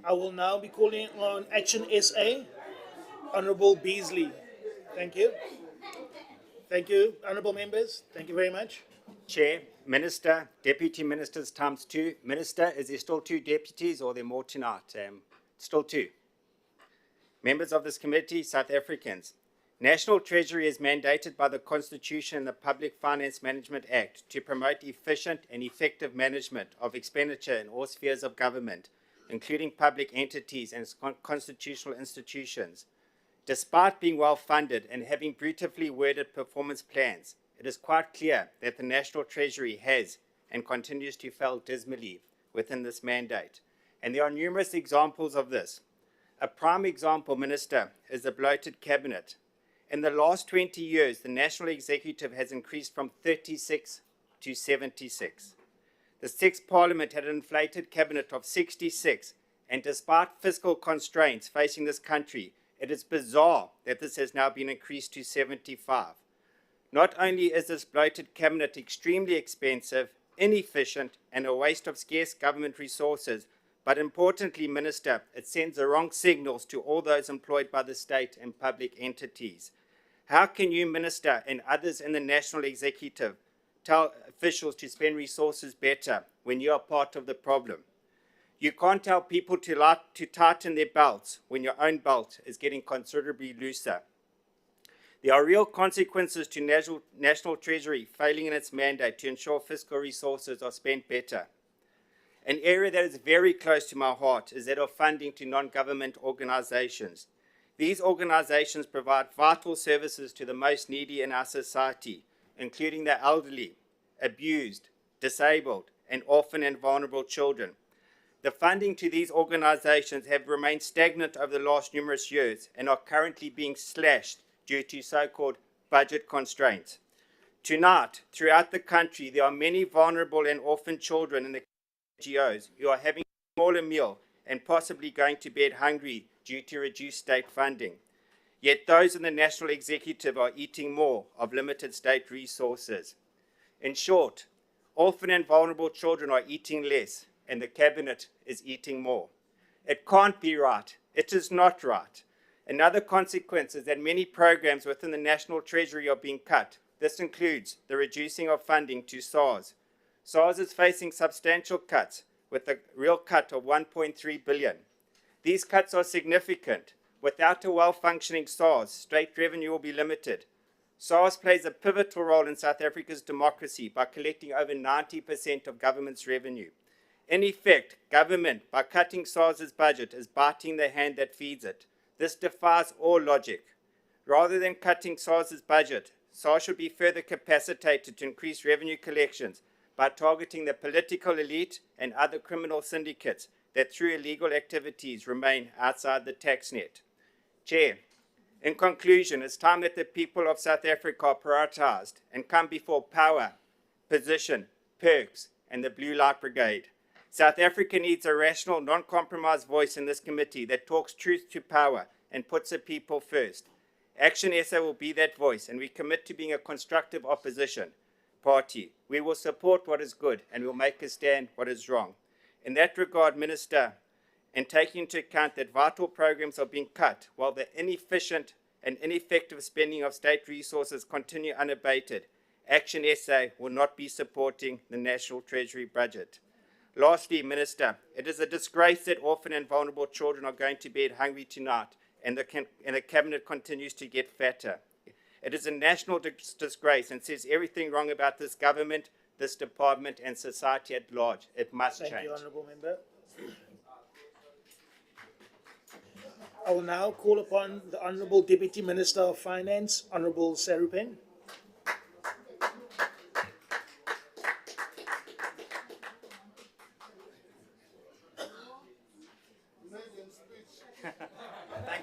I will now be calling on ActionSA, Honourable Beasley. Thank you. Thank you, Honourable Members. Thank you very much. Chair, Minister, Deputy Ministers times 2. Minister, is there still 2 deputies or are there more tonight? Still 2. Members of this committee, South Africans. National Treasury is mandated by the Constitution and the Public Finance Management Act to promote efficient and effective management of expenditure in all spheres of government, including public entities and constitutional institutions. Despite being well funded and having beautifully worded performance plans, it is quite clear that the National Treasury has and continues to fail dismally within this mandate. And there are numerous examples of this. A prime example, Minister, is the bloated cabinet. In the last 20 years, the National Executive has increased from 36 to 76. The sixth Parliament had an inflated cabinet of 66, and despite fiscal constraints facing this country, it is bizarre that this has now been increased to 75. Not only is this bloated cabinet extremely expensive, inefficient, and a waste of scarce government resources, but importantly, Minister, it sends the wrong signals to all those employed by the state and public entities. How can you, Minister, and others in the National Executive tell officials to spend resources better when you are part of the problem? You can't tell people to tighten their belts when your own belt is getting considerably looser. There are real consequences to National Treasury failing in its mandate to ensure fiscal resources are spent better. An area that is very close to my heart is that of funding to non-government organizations. These organizations provide vital services to the most needy in our society, including the elderly, abused, disabled, and orphan and vulnerable children. The funding to these organizations have remained stagnant over the last numerous years and are currently being slashed due to so-called budget constraints. Tonight, throughout the country, there are many vulnerable and orphan children in the NGOs who are having a smaller meal and possibly going to bed hungry due to reduced state funding. Yet those in the National Executive are eating more of limited state resources. In short, orphan and vulnerable children are eating less, and the cabinet is eating more. It can't be right. It is not right. Another consequence is that many programs within the National Treasury are being cut. This includes the reducing of funding to SARS. SARS is facing substantial cuts, with a real cut of 1.3 billion. These cuts are significant. Without a well-functioning SARS, state revenue will be limited. SARS plays a pivotal role in South Africa's democracy by collecting over 90% of government's revenue. In effect, government, by cutting SARS's budget, is biting the hand that feeds it. This defies all logic. Rather than cutting SARS's budget, SARS should be further capacitated to increase revenue collections by targeting the political elite and other criminal syndicates that through illegal activities remain outside the tax net. Chair, in conclusion, it's time that the people of South Africa are prioritized and come before power, position, perks, and the Blue Light Brigade. South Africa needs a rational, non-compromised voice in this committee that talks truth to power and puts the people first. ActionSA will be that voice, and we commit to being a constructive opposition party. We will support what is good, and we'll make a stand what is wrong. In that regard, Minister, and taking into account that vital programs are being cut while the inefficient and ineffective spending of state resources continue unabated, ActionSA will not be supporting the National Treasury budget. Lastly, Minister, it is a disgrace that orphan and vulnerable children are going to bed hungry tonight and the Cabinet continues to get fatter. It is a national disgrace and says everything wrong about this government, this department, and society at large. It must change. Thank you, Honourable Member. I will now call upon the Honourable Deputy Minister of Finance, Honourable Sarupen.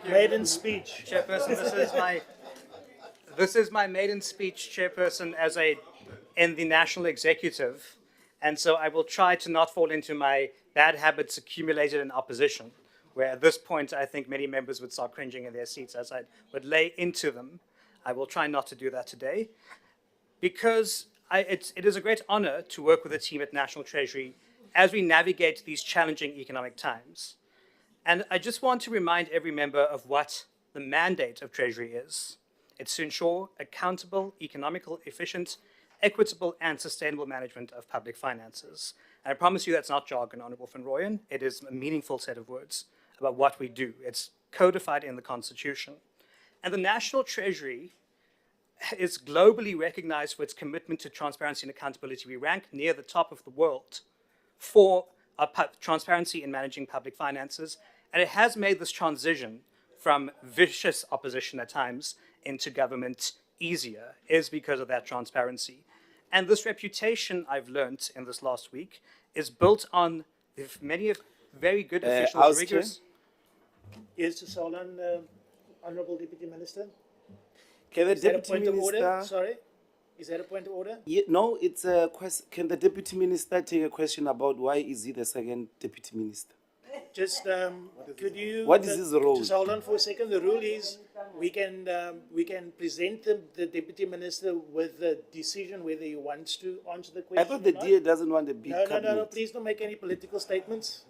Maiden speech. Chairperson, this is my maiden speech, Chairperson, in the National Executive, and so I will try to not fall into my bad habits accumulated in opposition, where at this point I think many members would start cringing in their seats as I would lay into them. I will try not to do that today, because it is a great honor to work with the team at National Treasury as we navigate these challenging economic times. And I just want to remind every member of what the mandate of Treasury is. It's to ensure accountable, economical, efficient, equitable, and sustainable management of public finances. And I promise you that's not jargon, Honourable Van Rooyen. It is a meaningful set of words about what we do. It's codified in the Constitution. And the National Treasury is globally recognized for its commitment to transparency and accountability. We rank near the top of the world for transparency in managing public finances, and it has made this transition from vicious opposition at times into government easier, is because of that transparency. And this reputation, I've learned in this last week, is built on many very good officials, House rigorous. Yes, Solon, Honourable Deputy Minister. Can the Is that a Deputy point of order? Minister... Sorry? Is that a point of order? No, it's a question. Can the Deputy Minister take a question about why is he the second Deputy Minister? Just could you What is his role? just hold on for a second. The rule is we can present the deputy minister with the decision whether he wants to answer the question. I thought the or not. DA doesn't want a big No, cabinet. please don't make any political statements.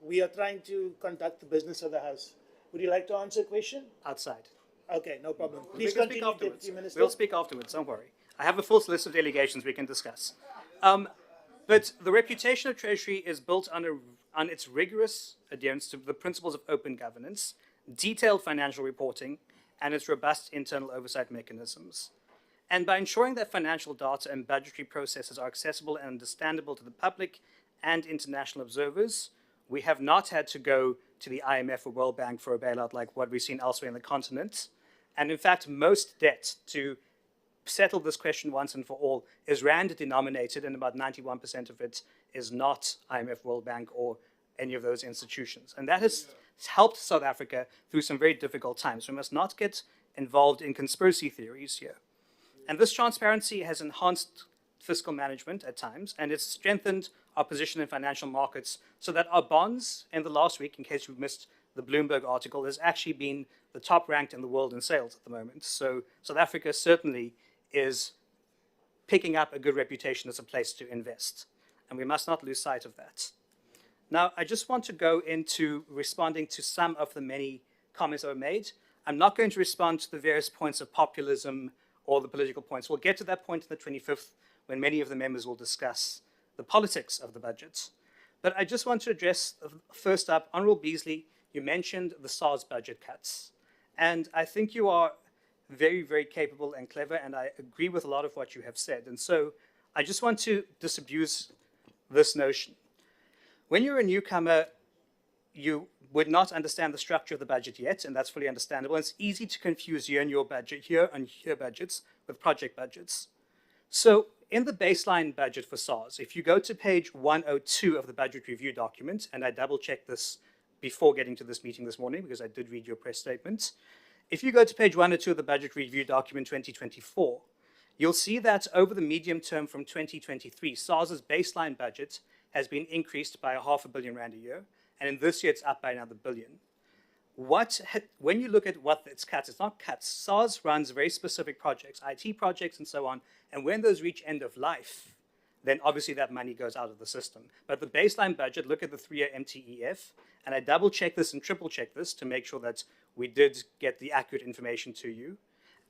We are trying to conduct the business of the House. Would you like to answer a question? Outside. Okay, no problem. We Please can speak continue, afterwards. Deputy Minister. We'll speak afterwards, don't worry. I have a full list of delegations we can discuss. But the reputation of Treasury is built on its rigorous adherence to the principles of open governance, detailed financial reporting, and its robust internal oversight mechanisms. And by ensuring that financial data and budgetary processes are accessible and understandable to the public and international observers, we have not had to go to the IMF or World Bank for a bailout like what we've seen elsewhere in the continent. And in fact, most debt, to settle this question once and for all, is rand denominated, and about 91% of it is not IMF, World Bank, or any of those institutions. And that has helped South Africa through some very difficult times. We must not get involved in conspiracy theories here. And this transparency has enhanced fiscal management at times, and it's strengthened our position in financial markets so that our bonds in the last week, in case you missed the Bloomberg article, has actually been the top ranked in the world in sales at the moment. So South Africa certainly is picking up a good reputation as a place to invest, and we must not lose sight of that. Now, I just want to go into responding to some of the many comments that were made. I'm not going to respond to the various points of populism or the political points. We'll get to that point on the 25th when many of the members will discuss the politics of the budget. But I just want to address, first up, Honourable Beasley, you mentioned the SARS budget cuts. And I think you are very, very capable and clever, and I agree with a lot of what you have said. And so I just want to disabuse this notion. When you're a newcomer, you would not understand the structure of the budget yet, and that's fully understandable. It's easy to confuse year and your budget, year and year budgets with project budgets. So in the baseline budget for SARS, if you go to page 102 of the budget review document, and I double-checked this before getting to this meeting this morning because I did read your press statement. If you go to page 102 of the budget review document 2024, you'll see that over the medium term from 2023, SARS's baseline budget has been increased by R500 million a year, and in this year it's up by another $1 billion. When you look at what it's cuts, it's not cuts. SARS runs very specific projects, IT projects and so on, and when those reach end of life, then obviously that money goes out of the system. But the baseline budget, look at the 3-year MTEF, and I double-check this and triple-check this to make sure that we did get the accurate information to you.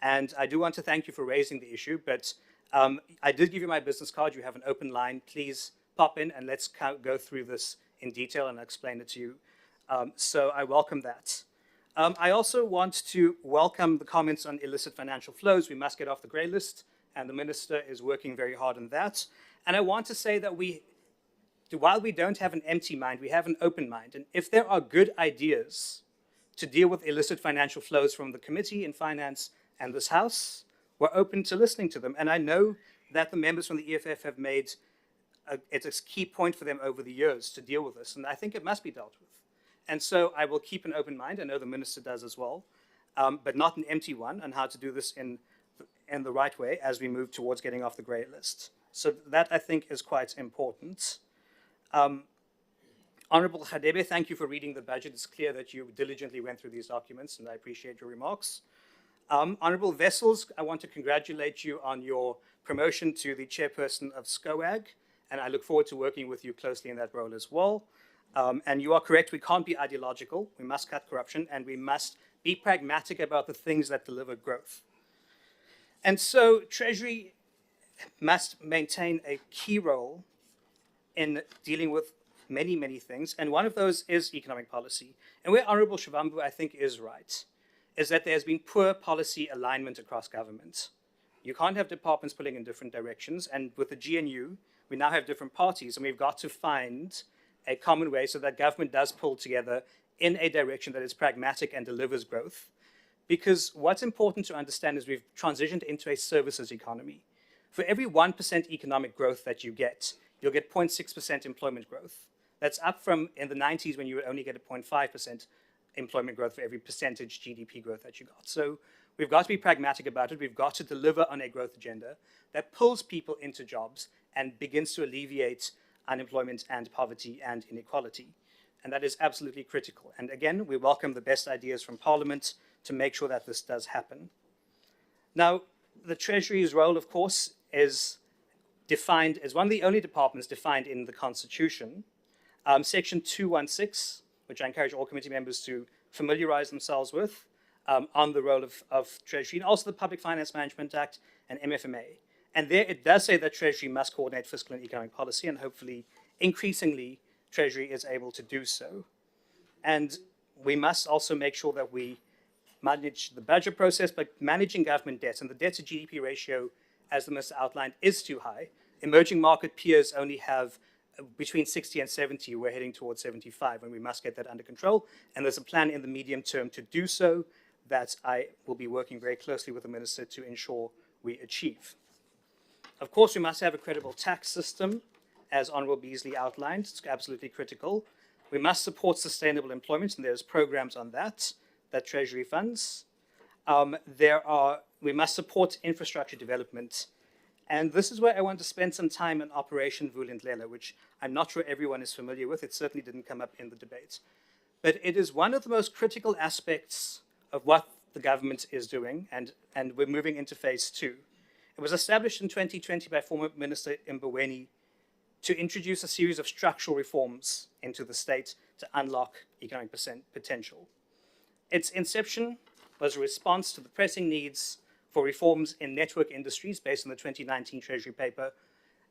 And I do want to thank you for raising the issue, but I did give you my business card. You have an open line. Please pop in and let's go through this in detail and explain it to you. So I welcome that. I also want to welcome the comments on illicit financial flows. We must get off the grey list, and the Minister is working very hard on that. And I want to say that while we don't have an empty mind, we have an open mind. And if there are good ideas to deal with illicit financial flows from the Committee in Finance and this House, we're open to listening to them. And I know that the members from the EFF have made it's a key point for them over the years to deal with this. And I think it must be dealt with. And so I will keep an open mind. I know the Minister does as well, but not an empty one, on how to do this in the right way as we move towards getting off the grey list. So that, I think, is quite important. Honourable Hadebe, thank you for reading the budget. It's clear that you diligently went through these documents, and I appreciate your remarks. Honourable Wessels, I want to congratulate you on your promotion to the chairperson of SCOAG, and I look forward to working with you closely in that role as well. And you are correct, we can't be ideological. We must cut corruption, and we must be pragmatic about the things that deliver growth. And so Treasury must maintain a key role in dealing with many, many things, and one of those is economic policy. And where Honourable Shivambu, I think, is right, is that there has been poor policy alignment across government. You can't have departments pulling in different directions, and with the GNU, we now have different parties, and we've got to find a common way so that government does pull together in a direction that is pragmatic and delivers growth. Because what's important to understand is we've transitioned into a services economy. For every 1% economic growth that you get, you'll get 0.6% employment growth. That's up from in the 90s when you would only get a 0.5% employment growth for every percentage GDP growth that you got. So we've got to be pragmatic about it. We've got to deliver on a growth agenda that pulls people into jobs and begins to alleviate unemployment and poverty and inequality. And that is absolutely critical. And again, we welcome the best ideas from Parliament to make sure that this does happen. Now, the Treasury's role, of course, is defined as one of the only departments defined in the Constitution. Section 216, which I encourage all committee members to familiarize themselves with, on the role of Treasury, and also the Public Finance Management Act and MFMA. And there it does say that Treasury must coordinate fiscal and economic policy, and hopefully, increasingly, Treasury is able to do so. And we must also make sure that we manage the budget process by managing government debt, and the debt to GDP ratio, as the Minister outlined, is too high. Emerging market peers only have between 60 and 70. We're heading towards 75, and we must get that under control. And there's a plan in the medium term to do so that I will be working very closely with the Minister to ensure we achieve. Of course, we must have a credible tax system, as Honourable Beasley outlined. It's absolutely critical. We must support sustainable employment, and there's programs on that Treasury funds. We must support infrastructure development. And this is where I want to spend some time on Operation Vulindlela, which I'm not sure everyone is familiar with. It certainly didn't come up in the debate. But it is one of the most critical aspects of what the government is doing, and we're moving into phase 2. It was established in 2020 by former Minister Mboweni to introduce a series of structural reforms into the state to unlock economic potential. Its inception was a response to the pressing needs for reforms in network industries based on the 2019 Treasury paper,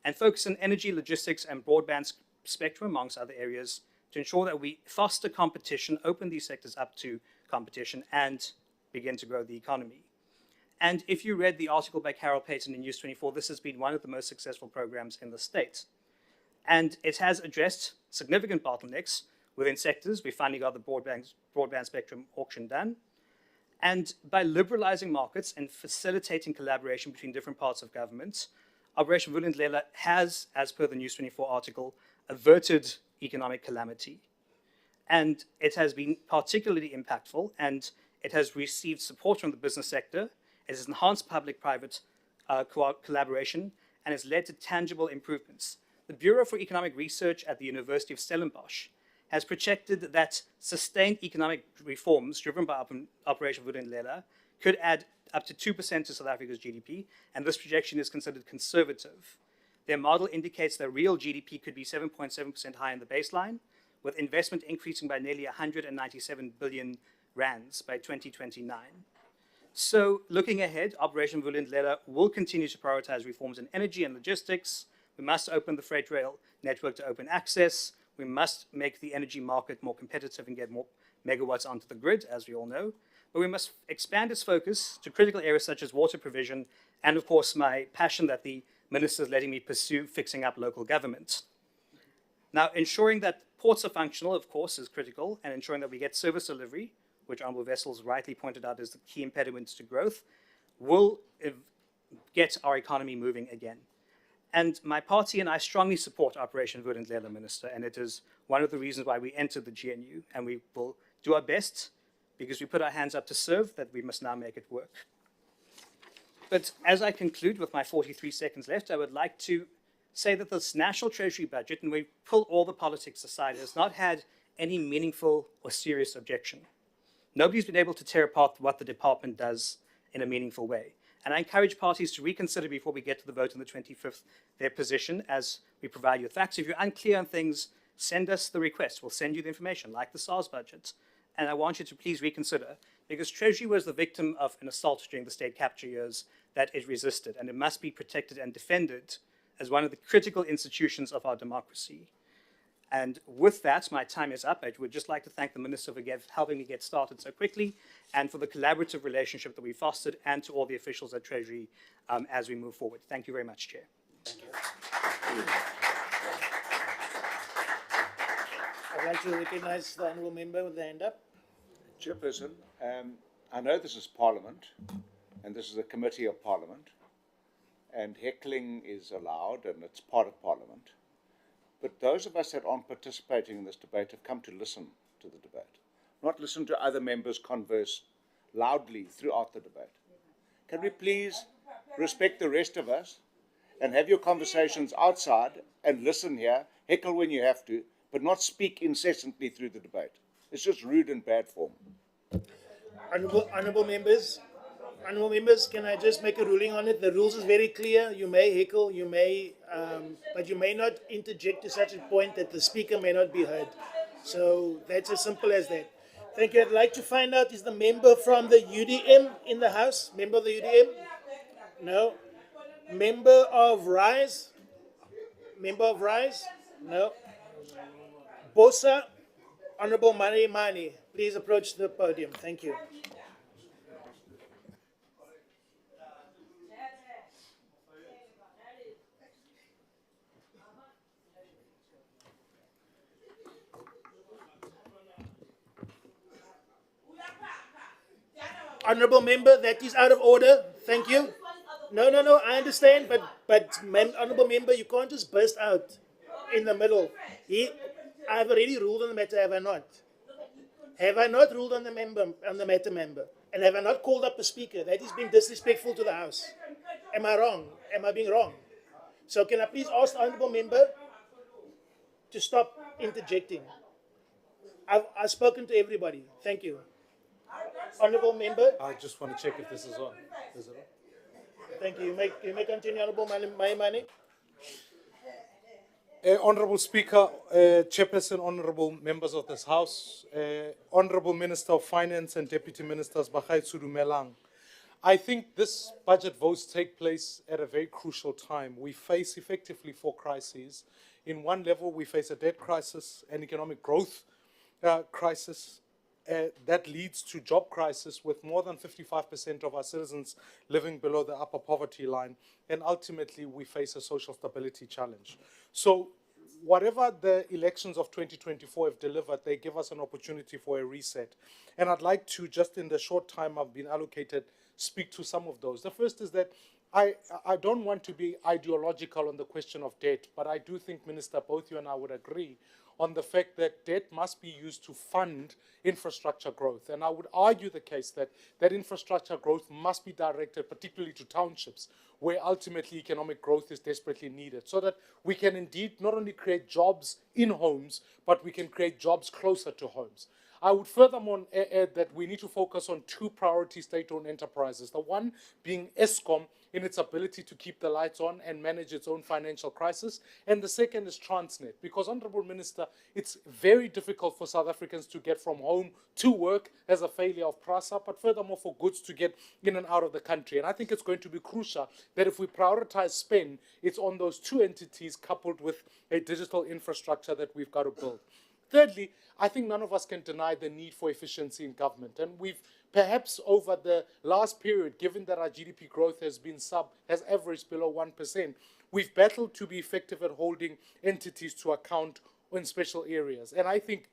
and focus on energy, logistics, and broadband spectrum, amongst other areas, to ensure that we foster competition, open these sectors up to competition, and begin to grow the economy. And if you read the article by Carol Payton in News 24, this has been one of the most successful programs in the state. And it has addressed significant bottlenecks within sectors. We finally got the broadband spectrum auction done. And by liberalizing markets and facilitating collaboration between different parts of government, Operation Vulindlela has, as per the News 24 article, averted economic calamity. And it has been particularly impactful, and it has received support from the business sector. It has enhanced public-private collaboration, and has led to tangible improvements. The Bureau for Economic Research at the University of Stellenbosch has projected that sustained economic reforms driven by Operation Vulindlela could add up to 2% to South Africa's GDP, and this projection is considered conservative. Their model indicates that real GDP could be 7.7% higher in the baseline, with investment increasing by nearly 197 billion rands by 2029. So, looking ahead, Operation Vulindlela will continue to prioritize reforms in energy and logistics. We must open the freight rail network to open access. We must make the energy market more competitive and get more megawatts onto the grid, as we all know. But we must expand its focus to critical areas such as water provision, and of course my passion that the Minister is letting me pursue, fixing up local government. Now, ensuring that ports are functional, of course, is critical, and ensuring that we get service delivery, which Honourable Wessels rightly pointed out is the key impediment to growth, will get our economy moving again. And my party and I strongly support Operation Vulindlela, Minister, and it is one of the reasons why we entered the GNU, and we will do our best, because we put our hands up to serve, that we must now make it work. But as I conclude with my 43 seconds left, I would like to say that this National Treasury budget, and we pull all the politics aside, has not had any meaningful or serious objection. Nobody's been able to tear apart what the department does in a meaningful way. And I encourage parties to reconsider before we get to the vote on the 25th their position as we provide you with facts. If you're unclear on things, send us the request. We'll send you the information, like the SARS budget. And I want you to please reconsider, because Treasury was the victim of an assault during the state capture years that it resisted, and it must be protected and defended as one of the critical institutions of our democracy. And with that, my time is up. I would just like to thank the Minister for helping me get started so quickly and for the collaborative relationship that we fostered, and to all the officials at Treasury as we move forward. Thank you very much, Chair. I'd like to recognize the honourable member with the hand up. Chairperson, I know this is Parliament, and this is a committee of Parliament, and heckling is allowed, and it's part of Parliament. But those of us that aren't participating in this debate have come to listen to the debate, not listen to other members converse loudly throughout the debate. Can we please respect the rest of us and have your conversations outside and listen here, heckle when you have to, but not speak incessantly through the debate? It's just rude and bad form. Honourable members, can I just make a ruling on it? The rules is very clear. You may heckle, you may, but you may not interject to such a point that the speaker may not be heard. So that's as simple as that. Thank you. I'd like to find out, is the member from the UDM in the House? Member of the UDM? No. Member of RISE? Member of RISE? No. Bosa, Honourable Mani, please approach the podium. Thank you. Honourable member, that is out of order. Thank you. No, I understand, but honourable member, you can't just burst out in the middle. I've already ruled on the matter, have I not? Have I not ruled on the matter, member? And have I not called up a speaker? That is being disrespectful to the House. Am I wrong? Am I being wrong? So can I please ask the honourable member to stop interjecting? I've spoken to everybody. Thank you. Honourable member. I just want to check if this is on. Is it on? Thank you. You may continue, Honourable Mani. Honourable Speaker, Chairperson, Honourable members of this House, Honourable Minister of Finance and Deputy Ministers, Bagaetsho Dumelang. I think this budget votes take place at a very crucial time. We face effectively four crises. In one level, we face a debt crisis, an economic growth crisis, that leads to job crisis with more than 55% of our citizens living below the upper poverty line. And ultimately, we face a social stability challenge. So whatever the elections of 2024 have delivered, they give us an opportunity for a reset. And I'd like to, just in the short time I've been allocated, speak to some of those. The first is that I don't want to be ideological on the question of debt, but I do think, Minister, both you and I would agree on the fact that debt must be used to fund infrastructure growth. And I would argue the case that that infrastructure growth must be directed particularly to townships, where ultimately economic growth is desperately needed, so that we can indeed not only create jobs in homes, but we can create jobs closer to homes. I would furthermore add that we need to focus on two priority state-owned enterprises. The one being Eskom in its ability to keep the lights on and manage its own financial crisis. And the second is Transnet, because, Honourable Minister, it's very difficult for South Africans to get from home to work as a failure of PRASA, but furthermore for goods to get in and out of the country. And I think it's going to be crucial that if we prioritize spend, it's on those two entities coupled with a digital infrastructure that we've got to build. Thirdly, I think none of us can deny the need for efficiency in government. And we've perhaps over the last period, given that our GDP growth has averaged below 1%, we've battled to be effective at holding entities to account in special areas. And I think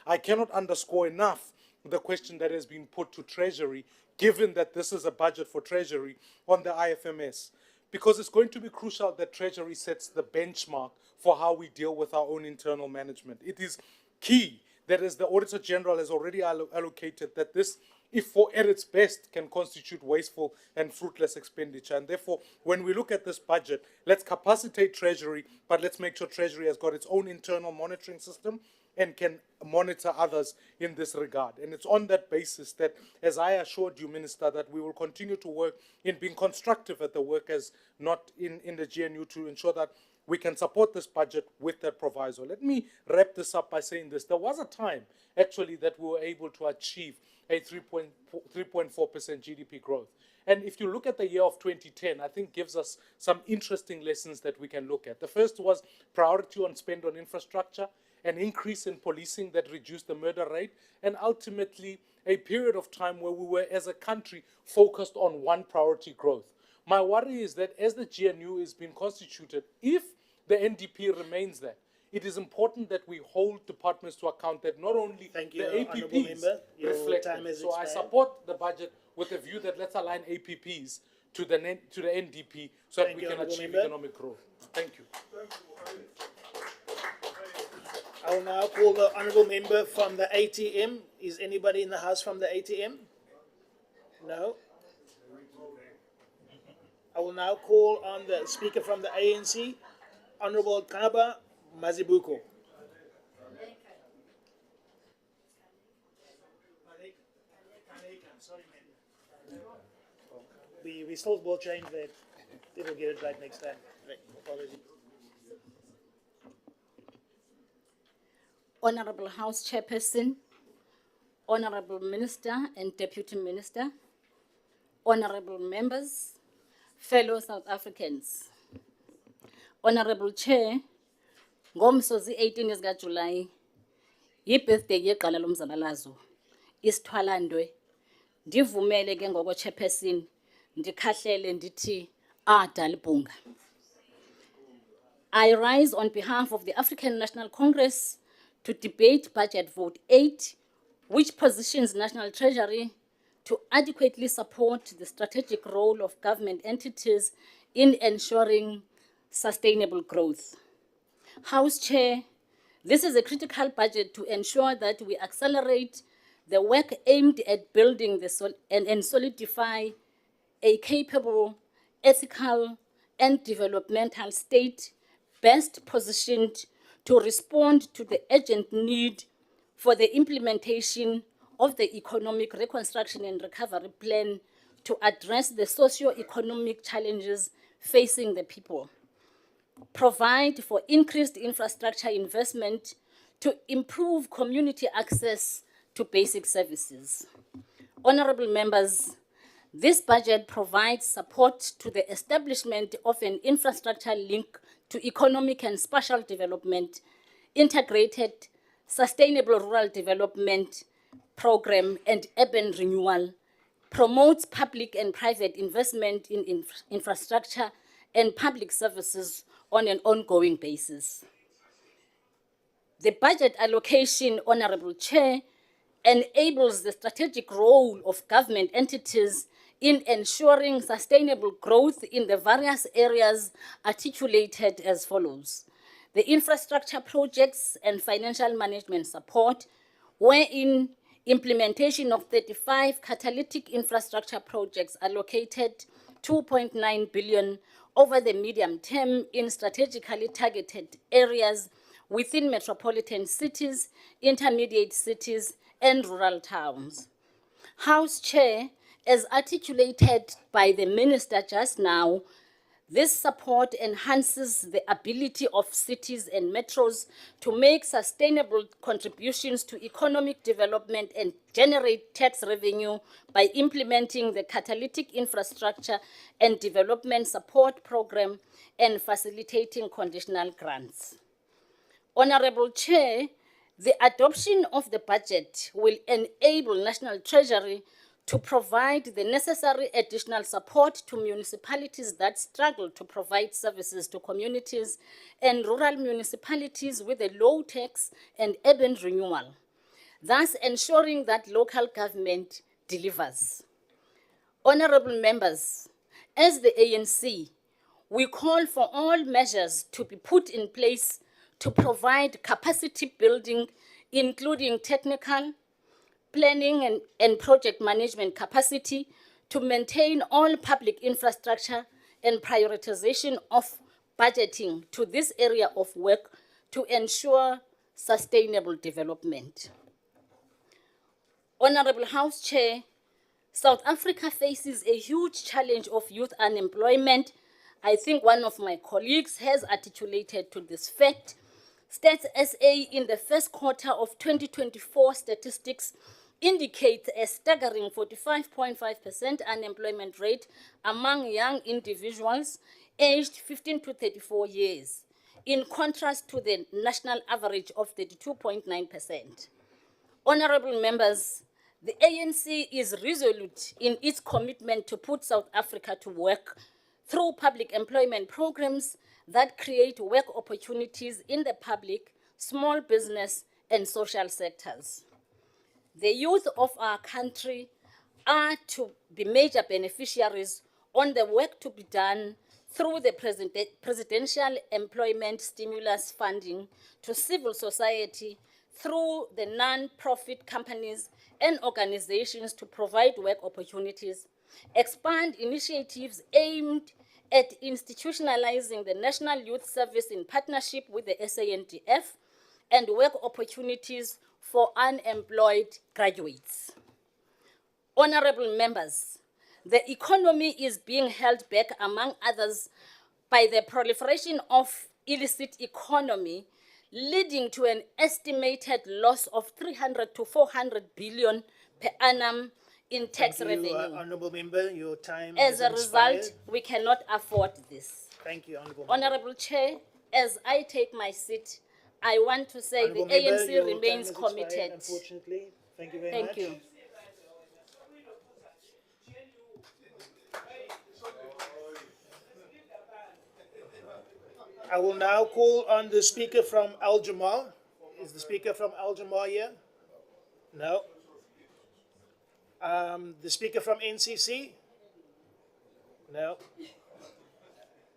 I cannot underscore enough the question that has been put to Treasury, given that this is a budget for Treasury, on the IFMS. Because it's going to be crucial that Treasury sets the benchmark for how we deal with our own internal management. It is key that, as the Auditor General has already allocated, that this, if at its best, can constitute wasteful and fruitless expenditure. And therefore, when we look at this budget, let's capacitate Treasury, but let's make sure Treasury has got its own internal monitoring system and can monitor others in this regard. And it's on that basis that, as I assured you, Minister, that we will continue to work in being constructive at the work as not in the GNU to ensure that we can support this budget with that proviso. Let me wrap this up by saying this. There was a time, actually, that we were able to achieve a 3.4% GDP growth. And if you look at the year of 2010, I think gives us some interesting lessons that we can look at. The first was priority on spend on infrastructure, an increase in policing that reduced the murder rate, and ultimately a period of time where we were, as a country, focused on one priority, growth. My worry is that as the GNU is being constituted, if the NDP remains there, it is important that we hold departments to account that not only Thank you, the Honourable APPs Member. Your reflect time it. has So I expired. support the budget with a view that let's align APPs to the NDP so that Thank we you, can Honourable achieve Member. economic growth. Thank you. I will now call the Honourable Member from the ATM. Is anybody in the House from the ATM? No. I will now call on the Speaker from the ANC, Honourable Kaba Mazibuko. We still will change that. It'll get it right next time. Right. Apologies. Honorable House Chairperson, Honorable Minister and Deputy Minister, Honorable Members, fellow South Africans. Honorable Chair, ngomsozi 18 zikaJuly, yi-birthday yeqala lomzabalazo, isithwalandwe. Ndivumele ke ngoko chairperson, ndikhahlele ndithi dalibunga. I rise on behalf of the African National Congress to debate Budget Vote 8, which positions National Treasury to adequately support the strategic role of government entities in ensuring sustainable growth. House Chair, this is a critical budget to ensure that we accelerate the work aimed at building and solidify a capable, ethical, and developmental state best positioned to respond to the urgent need for the implementation of the Economic Reconstruction and Recovery Plan to address the socio-economic challenges facing the people. Provide for increased infrastructure investment to improve community access to basic services. Honorable members, this budget provides support to the establishment of an infrastructure link to economic and spatial development, integrated, sustainable rural development program, and urban renewal, promotes public and private investment in infrastructure and public services on an ongoing basis. The budget allocation, Honorable Chair, enables the strategic role of government entities in ensuring sustainable growth in the various areas articulated as follows. The infrastructure projects and financial management support, wherein implementation of 35 catalytic infrastructure projects allocated 2.9 billion over the medium term in strategically targeted areas within metropolitan cities, intermediate cities, and rural towns. House Chair, as articulated by the Minister just now, this support enhances the ability of cities and metros to make sustainable contributions to economic development and generate tax revenue by implementing the catalytic infrastructure and development support program and facilitating conditional grants. Honorable Chair, the adoption of the budget will enable National Treasury to provide the necessary additional support to municipalities that struggle to provide services to communities and rural municipalities with a low tax and urban renewal, thus ensuring that local government delivers. Honorable members, as the ANC, we call for all measures to be put in place to provide capacity building, including technical, planning and project management capacity to maintain all public infrastructure and prioritization of budgeting to this area of work to ensure sustainable development. Honorable House Chair, South Africa faces a huge challenge of youth unemployment. I think one of my colleagues has articulated to this fact. Stats SA in the first quarter of 2024 statistics indicates a staggering 45.5% unemployment rate among young individuals aged 15 to 34 years, in contrast to the national average of 32.9%. Honorable members, the ANC is resolute in its commitment to put South Africa to work through public employment programs that create work opportunities in the public, small business, and social sectors. The youth of our country are to be major beneficiaries on the work to be done through the presidential employment stimulus funding to civil society through the non-profit companies and organizations to provide work opportunities, expand initiatives aimed at institutionalizing the National Youth Service in partnership with the SANDF, and work opportunities for unemployed graduates. Honorable members, the economy is being held back, among others, by the proliferation of illicit economy, leading to an estimated loss of 300 to 400 billion per annum in tax revenue. Honourable member, your time As has a result, expired. we cannot afford this. Thank you, Honourable member. Honourable Chair, as I take my seat, I want to say Honourable the member, ANC your time remains has expired, committed. unfortunately. Thank you very Thank much. you. I will now call on the speaker from Al Jamal. Is the speaker from Al Jamal here? No. The speaker from NCC? No.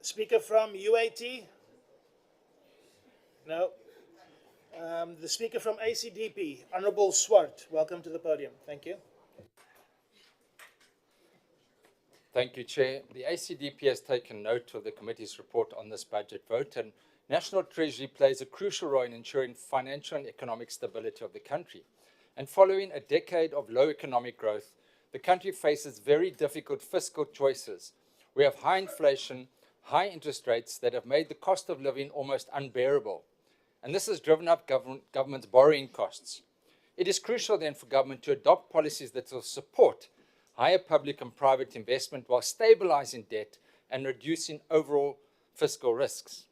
Speaker from UAT? No. The speaker from ACDP, Honourable Swart. Welcome to the podium. Thank you. Thank you, Chair. The ACDP has taken note of the committee's report on this budget vote, and National Treasury plays a crucial role in ensuring financial and economic stability of the country. And following a decade of low economic growth, the country faces very difficult fiscal choices. We have high inflation, high interest rates that have made the cost of living almost unbearable. And this has driven up government's borrowing costs. It is crucial then for government to adopt policies that will support higher public and private investment while stabilizing debt and reducing overall fiscal risks.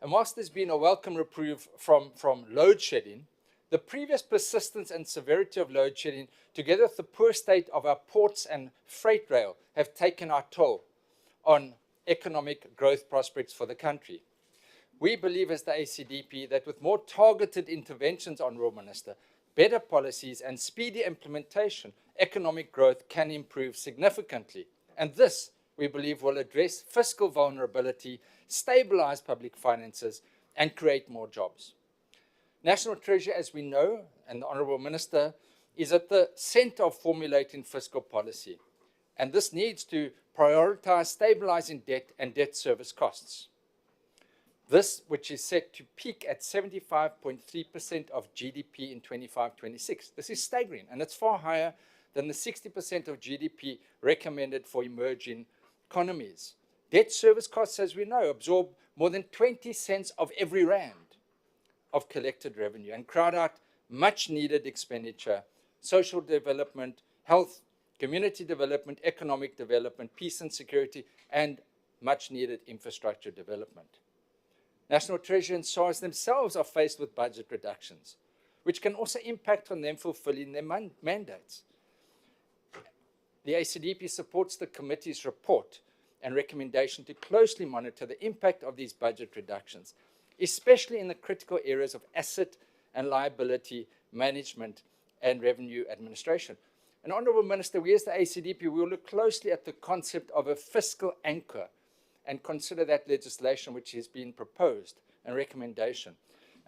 And whilst there's been a welcome reprieve from load shedding, the previous persistence and severity of load shedding, together with the poor state of our ports and freight rail, have taken our toll on economic growth prospects for the country. We believe as the ACDP that with more targeted interventions, Honourable Minister, better policies and speedy implementation, economic growth can improve significantly. And this, we believe, will address fiscal vulnerability, stabilize public finances, and create more jobs. National Treasury, as we know, and the Honourable Minister, is at the centre of formulating fiscal policy. And this needs to prioritise stabilising debt and debt service costs. This, which is set to peak at 75.3% of GDP in 25-26. This is staggering, and it's far higher than the 60% of GDP recommended for emerging economies. Debt service costs, as we know, absorb more than 20 cents of every rand of collected revenue and crowd out much needed expenditure, social development, health, community development, economic development, peace and security, and much needed infrastructure development. National Treasury and SARS themselves are faced with budget reductions, which can also impact on them fulfilling their mandates. The ACDP supports the committee's report and recommendation to closely monitor the impact of these budget reductions, especially in the critical areas of asset and liability management and revenue administration. And Honourable Minister, we as the ACDP will look closely at the concept of a fiscal anchor and consider that legislation which has been proposed and recommendation.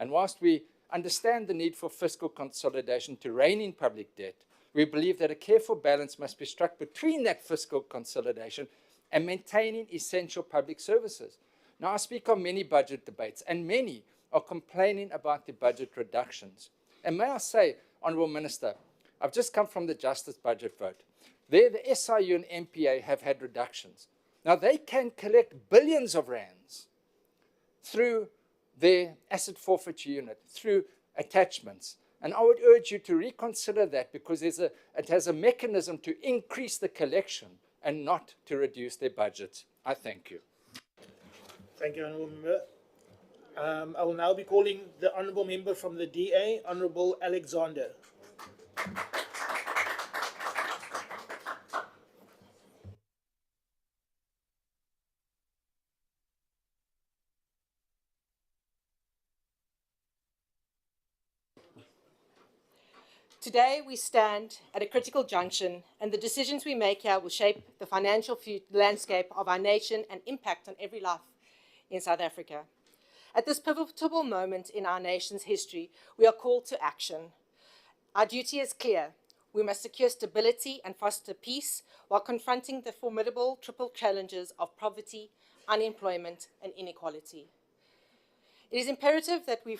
And whilst we understand the need for fiscal consolidation to rein in public debt, we believe that a careful balance must be struck between that fiscal consolidation and maintaining essential public services. Now, I speak on many budget debates, and many are complaining about the budget reductions. And may I say, Honourable Minister, I've just come from the Justice budget vote. There, the SIU and MPA have had reductions. Now, they can collect billions of rands through their asset forfeiture unit, through attachments, And I would urge you to reconsider that, because it has a mechanism to increase the collection and not to reduce their budget. I thank you. Thank you, Honourable Member. I will now be calling the Honourable Member from the DA, Honourable Alexander. Today, we stand at a critical junction, and the decisions we make here will shape the financial landscape of our nation and impact on every life in South Africa. At this pivotal moment in our nation's history, we are called to action. Our duty is clear. We must secure stability and foster peace while confronting the formidable triple challenges of poverty, unemployment, and inequality. It is imperative that we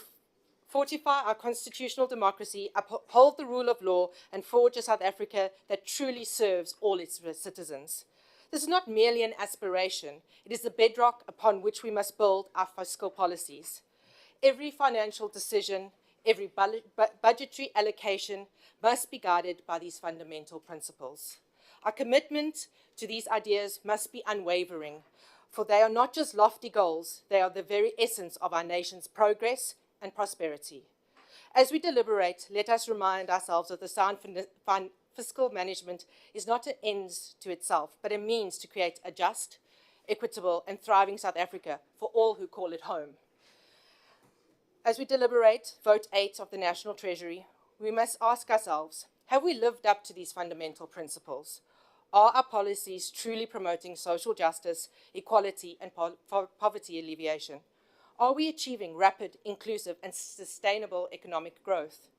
fortify our constitutional democracy, uphold the rule of law, and forge a South Africa that truly serves all its citizens. This is not merely an aspiration. It is the bedrock upon which we must build our fiscal policies. Every financial decision, every budgetary allocation must be guided by these fundamental principles. Our commitment to these ideas must be unwavering, for they are not just lofty goals, they are the very essence of our nation's progress and prosperity. As we deliberate, let us remind ourselves that the sound fiscal management is not an end to itself, but a means to create a just, equitable, and thriving South Africa for all who call it home. As we deliberate Vote 8 of the National Treasury, we must ask ourselves, have we lived up to these fundamental principles? Are our policies truly promoting social justice, equality, and poverty alleviation? Are we achieving rapid, inclusive, and sustainable economic growth?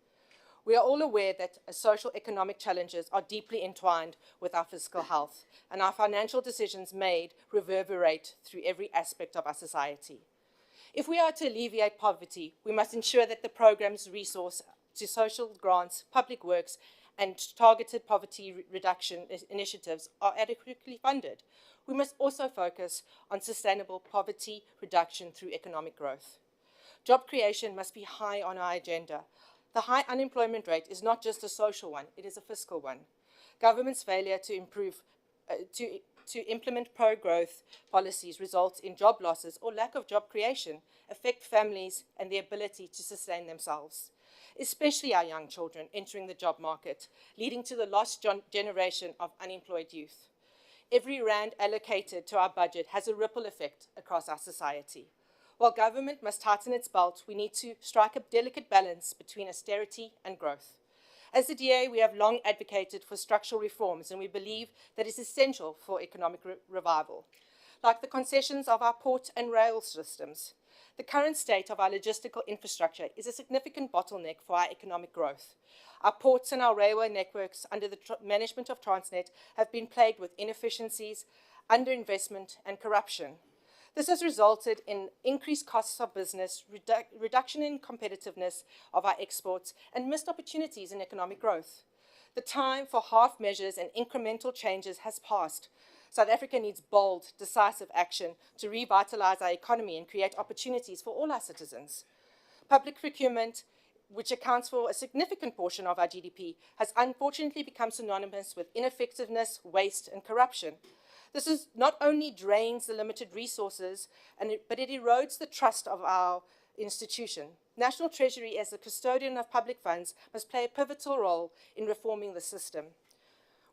We are all aware that social economic challenges are deeply entwined with our fiscal health, and our financial decisions made reverberate through every aspect of our society. If we are to alleviate poverty, we must ensure that the program's resource to social grants, public works, and targeted poverty reduction initiatives are adequately funded. We must also focus on sustainable poverty reduction through economic growth. Job creation must be high on our agenda. The high unemployment rate is not just a social one, it is a fiscal one. Government's failure to implement pro-growth policies results in job losses or lack of job creation, affect families and their ability to sustain themselves, especially our young children entering the job market, leading to the lost generation of unemployed youth. Every rand allocated to our budget has a ripple effect across our society. While government must tighten its belt, we need to strike a delicate balance between austerity and growth. As the DA, we have long advocated for structural reforms, and we believe that it's essential for economic revival, like the concessions of our port and rail systems. The current state of our logistical infrastructure is a significant bottleneck for our economic growth. Our ports and our railway networks under the management of Transnet have been plagued with inefficiencies, underinvestment, and corruption. This has resulted in increased costs of business, reduction in competitiveness of our exports, and missed opportunities in economic growth. The time for half measures and incremental changes has passed. South Africa needs bold, decisive action to revitalize our economy and create opportunities for all our citizens. Public procurement, which accounts for a significant portion of our GDP, has unfortunately become synonymous with ineffectiveness, waste, and corruption. This is not only drains the limited resources, but it erodes the trust of our institution. National Treasury, as the custodian of public funds, must play a pivotal role in reforming the system.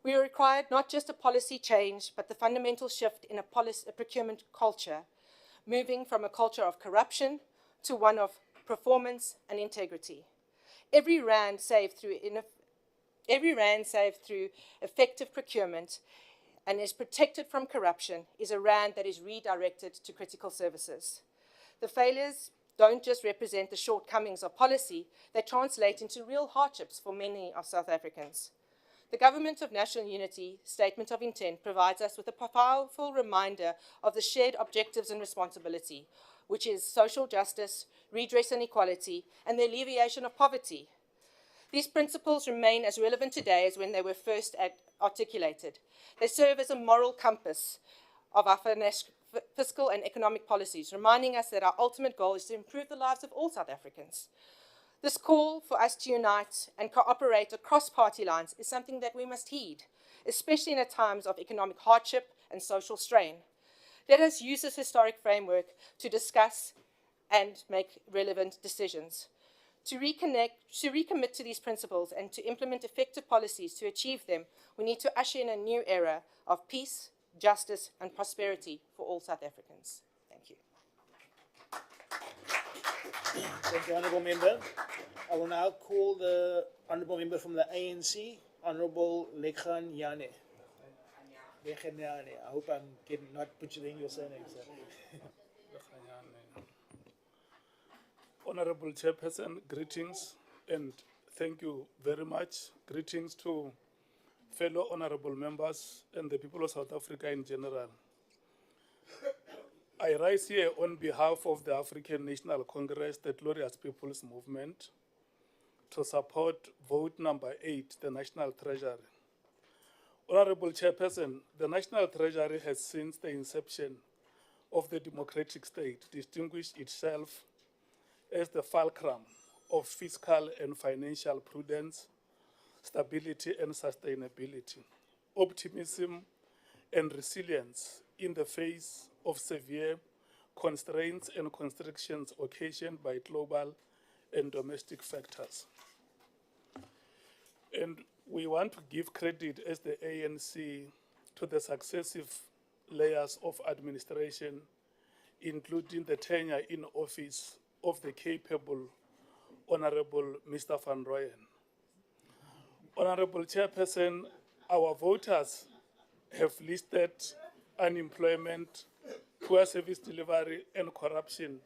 We are required not just a policy change, but the fundamental shift in a procurement culture, moving from a culture of corruption to one of performance and integrity. Every rand saved through effective procurement and is protected from corruption is a rand that is redirected to critical services. The failures don't just represent the shortcomings of policy, they translate into real hardships for many of South Africans. The Government of National Unity Statement of Intent provides us with a powerful reminder of the shared objectives and responsibility, which is social justice, redress and equality, and the alleviation of poverty. These principles remain as relevant today as when they were first articulated. They serve as a moral compass of our fiscal and economic policies, reminding us that our ultimate goal is to improve the lives of all South Africans. This call for us to unite and cooperate across party lines is something that we must heed, especially in times of economic hardship and social strain. Let us use this historic framework to discuss and make relevant decisions. To recommit to these principles and to implement effective policies to achieve them, we need to usher in a new era of peace, justice, and prosperity for all South Africans. Thank you. Thank you, Honourable Member. I will now call the Honourable Member from the ANC, Honourable Lekhan Yane. Lekhan Yane. I hope I'm not butchering your surname, sir. Honourable Chairperson, greetings and thank you very much. Greetings to fellow honourable members and the people of South Africa in general. I rise here on behalf of the African National Congress, the Glorious People's Movement, to support vote number 8, the National Treasury. Honourable Chairperson, the National Treasury has since the inception of the democratic state distinguished itself as the fulcrum of fiscal and financial prudence, stability and sustainability, optimism and resilience in the face of severe constraints and constrictions occasioned by global and domestic factors. And we want to give credit as the ANC to the successive layers of administration, including the tenure in office of the capable Honourable Mr. Van Rooyen. Honourable Chairperson, our voters have listed unemployment, poor service delivery and corruption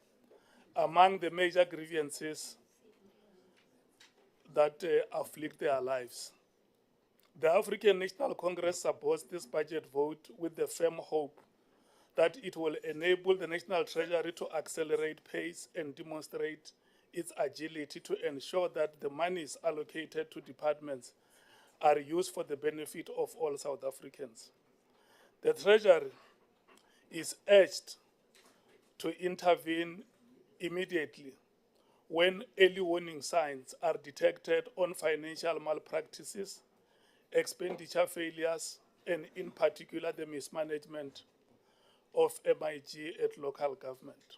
among the major grievances that afflict their lives. The African National Congress supports this budget vote with the firm hope that it will enable the National Treasury to accelerate pace and demonstrate its agility to ensure that the monies allocated to departments are used for the benefit of all South Africans. The Treasury is urged to intervene immediately when early warning signs are detected on financial malpractices, expenditure failures, and in particular the mismanagement of MIG at local government.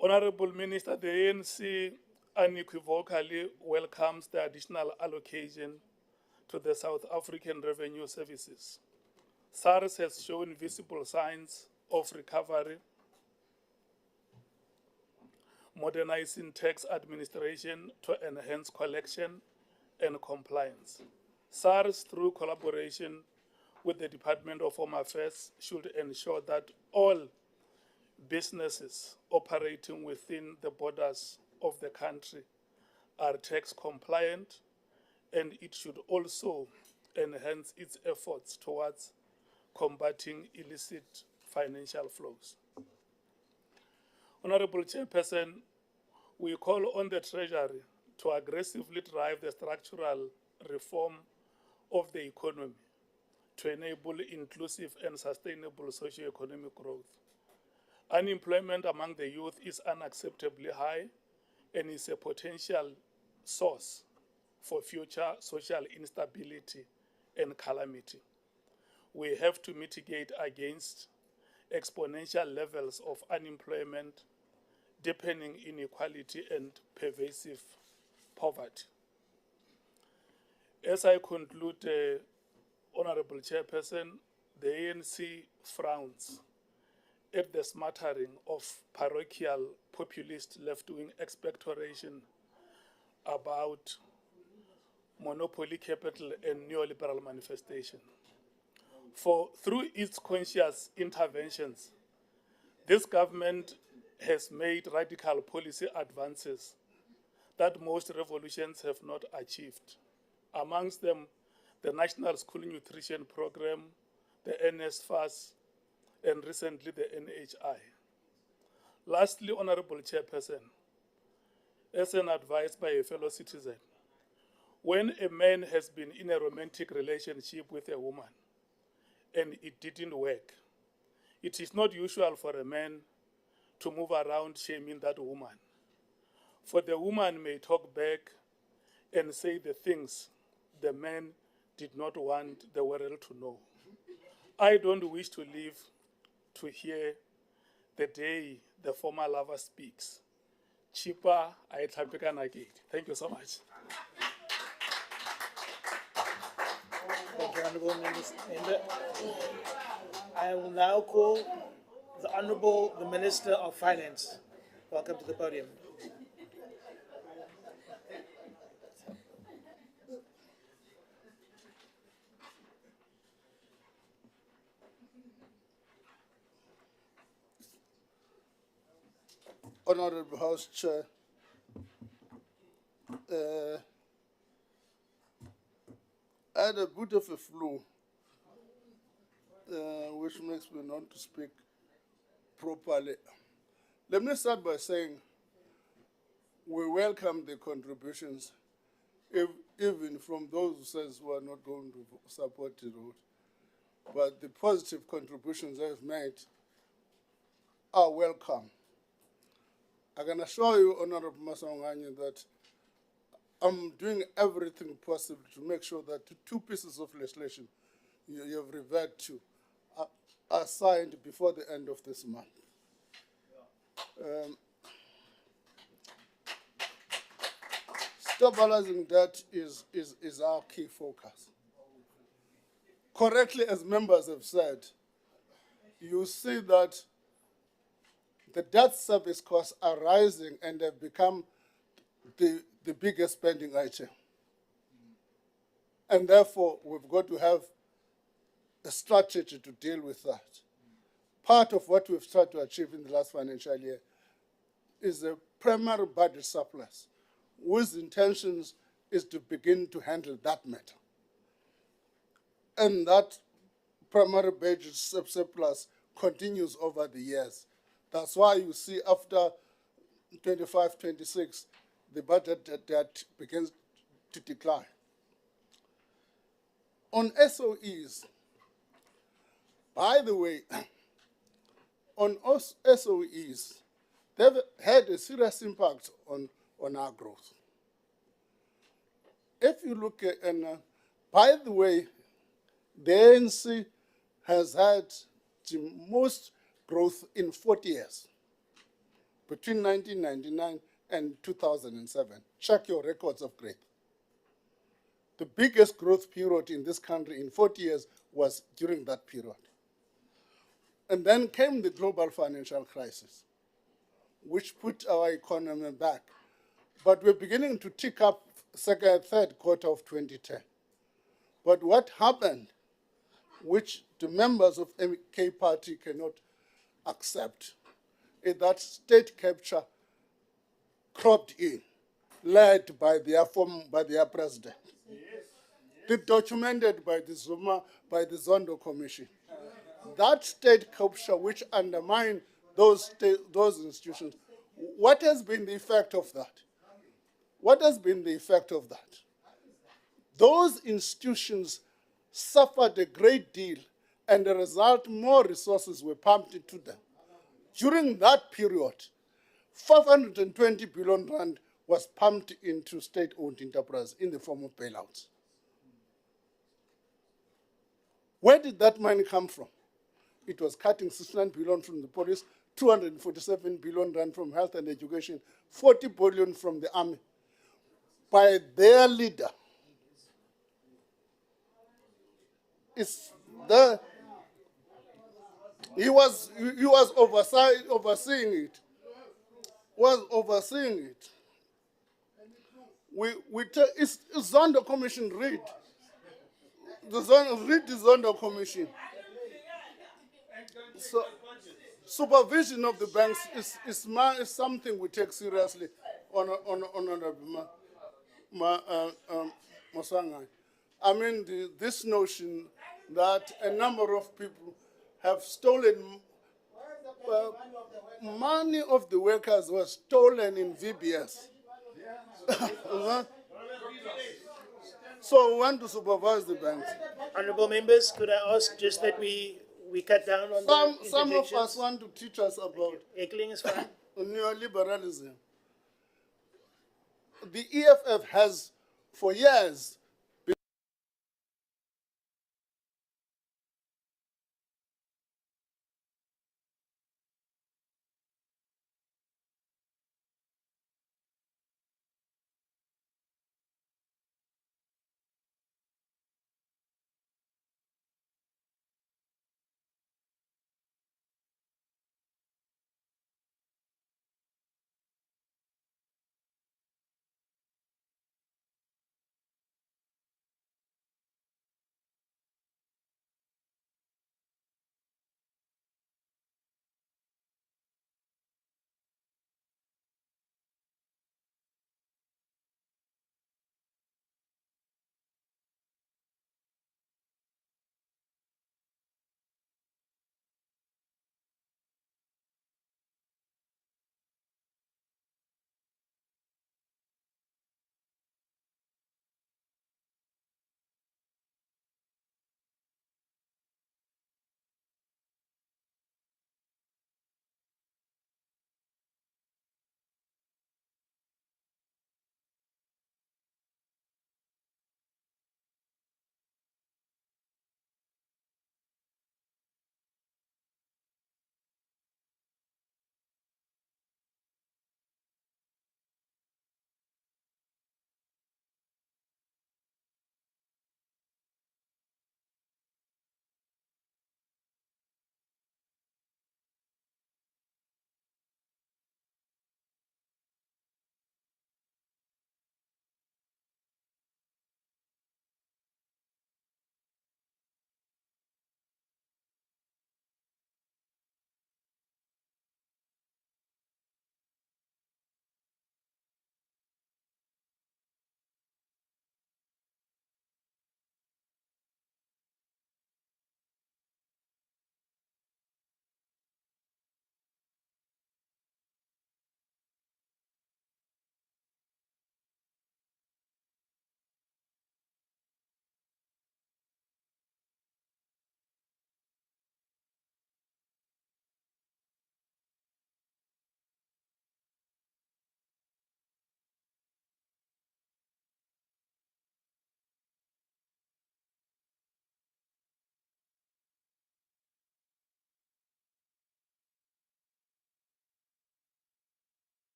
Honourable Minister, the ANC unequivocally welcomes the additional allocation to the South African Revenue Services. SARS has shown visible signs of recovery, modernizing tax administration to enhance collection and compliance. SARS, through collaboration with the Department of Home Affairs, should ensure that all businesses operating within the borders of the country are tax compliant, and it should also enhance its efforts towards combating illicit financial flows. Honourable Chairperson, we call on the Treasury to aggressively drive the structural reform of the economy to enable inclusive and sustainable socio-economic growth. Unemployment among the youth is unacceptably high and is a potential source for future social instability and calamity. We have to mitigate against exponential levels of unemployment, deepening inequality and pervasive poverty. As I conclude, Honourable Chairperson, the ANC frowns at the smattering of parochial populist left-wing expectoration about monopoly capital and neoliberal manifestation. For through its conscious interventions, this government has made radical policy advances that most revolutions have not achieved. Amongst them, the National School Nutrition Program, the NSFAS, and recently the NHI. Lastly, Honourable Chairperson, as an advice by a fellow citizen, when a man has been in a romantic relationship with a woman and it didn't work, it is not usual for a man to move around shaming that woman For the woman may talk back and say the things the man did not want the world to know. I don't wish to live to hear the day the former lover speaks. Cheaper, I again. Thank you so much. Thank you, Honourable Member. I will now call the Honourable the Minister of Finance. Welcome to the podium. Honourable House Chair, I had a bit of a flu, which makes me not to speak properly. Let me start by saying we welcome the contributions, even from those who says we are not going to support the road. But the positive contributions I've made are welcome. I can assure you, Honourable Masanganye, that I'm doing everything possible to make sure that the two pieces of legislation you have referred to are signed before the end of this month. Stabilizing debt is our key focus. Correctly, as members have said, you see that the debt service costs are rising and have become the biggest spending item. And therefore, we've got to have a strategy to deal with that. Part of what we've tried to achieve in the last financial year is a primary budget surplus, whose intentions is to begin to handle that matter. And that primary budget surplus continues over the years. That's why you see after 25-26, the budget debt begins to decline. On SOEs, by the way, on SOEs, they've had a serious impact on our growth. If you look at, and by the way, the ANC has had the most growth in 40 years, between 1999 and 2007. Check your records of growth. The biggest growth period in this country in 40 years was during that period. And then came the global financial crisis, which put our economy back. But we're beginning to tick up third quarter of 2010. But what happened, which the members of MK Party cannot accept, is that state capture cropped in, led by their president. Documented by the Zondo Commission. That state capture, which undermined those institutions, what has been the effect of that? What has been the effect of that? Those institutions suffered a great deal, and as a result, more resources were pumped into them. During that period, 520 billion rand was pumped into state-owned enterprise in the form of bailouts. Where did that money come from? It was cutting 69 billion from the police, 247 billion rand from health and education, 40 billion from the army, by their leader. He was overseeing it. It's Zondo Commission, read the Zondo Commission. So, supervision of the banks is something we take seriously, Honourable Masangai. I mean, this notion that a number of people have stolen money of the workers was stolen in VBS. So we want to supervise the banks. Honourable members, could I ask just that we cut down on some of us want to teach us about heckling is fine. neoliberalism. the EFF has for years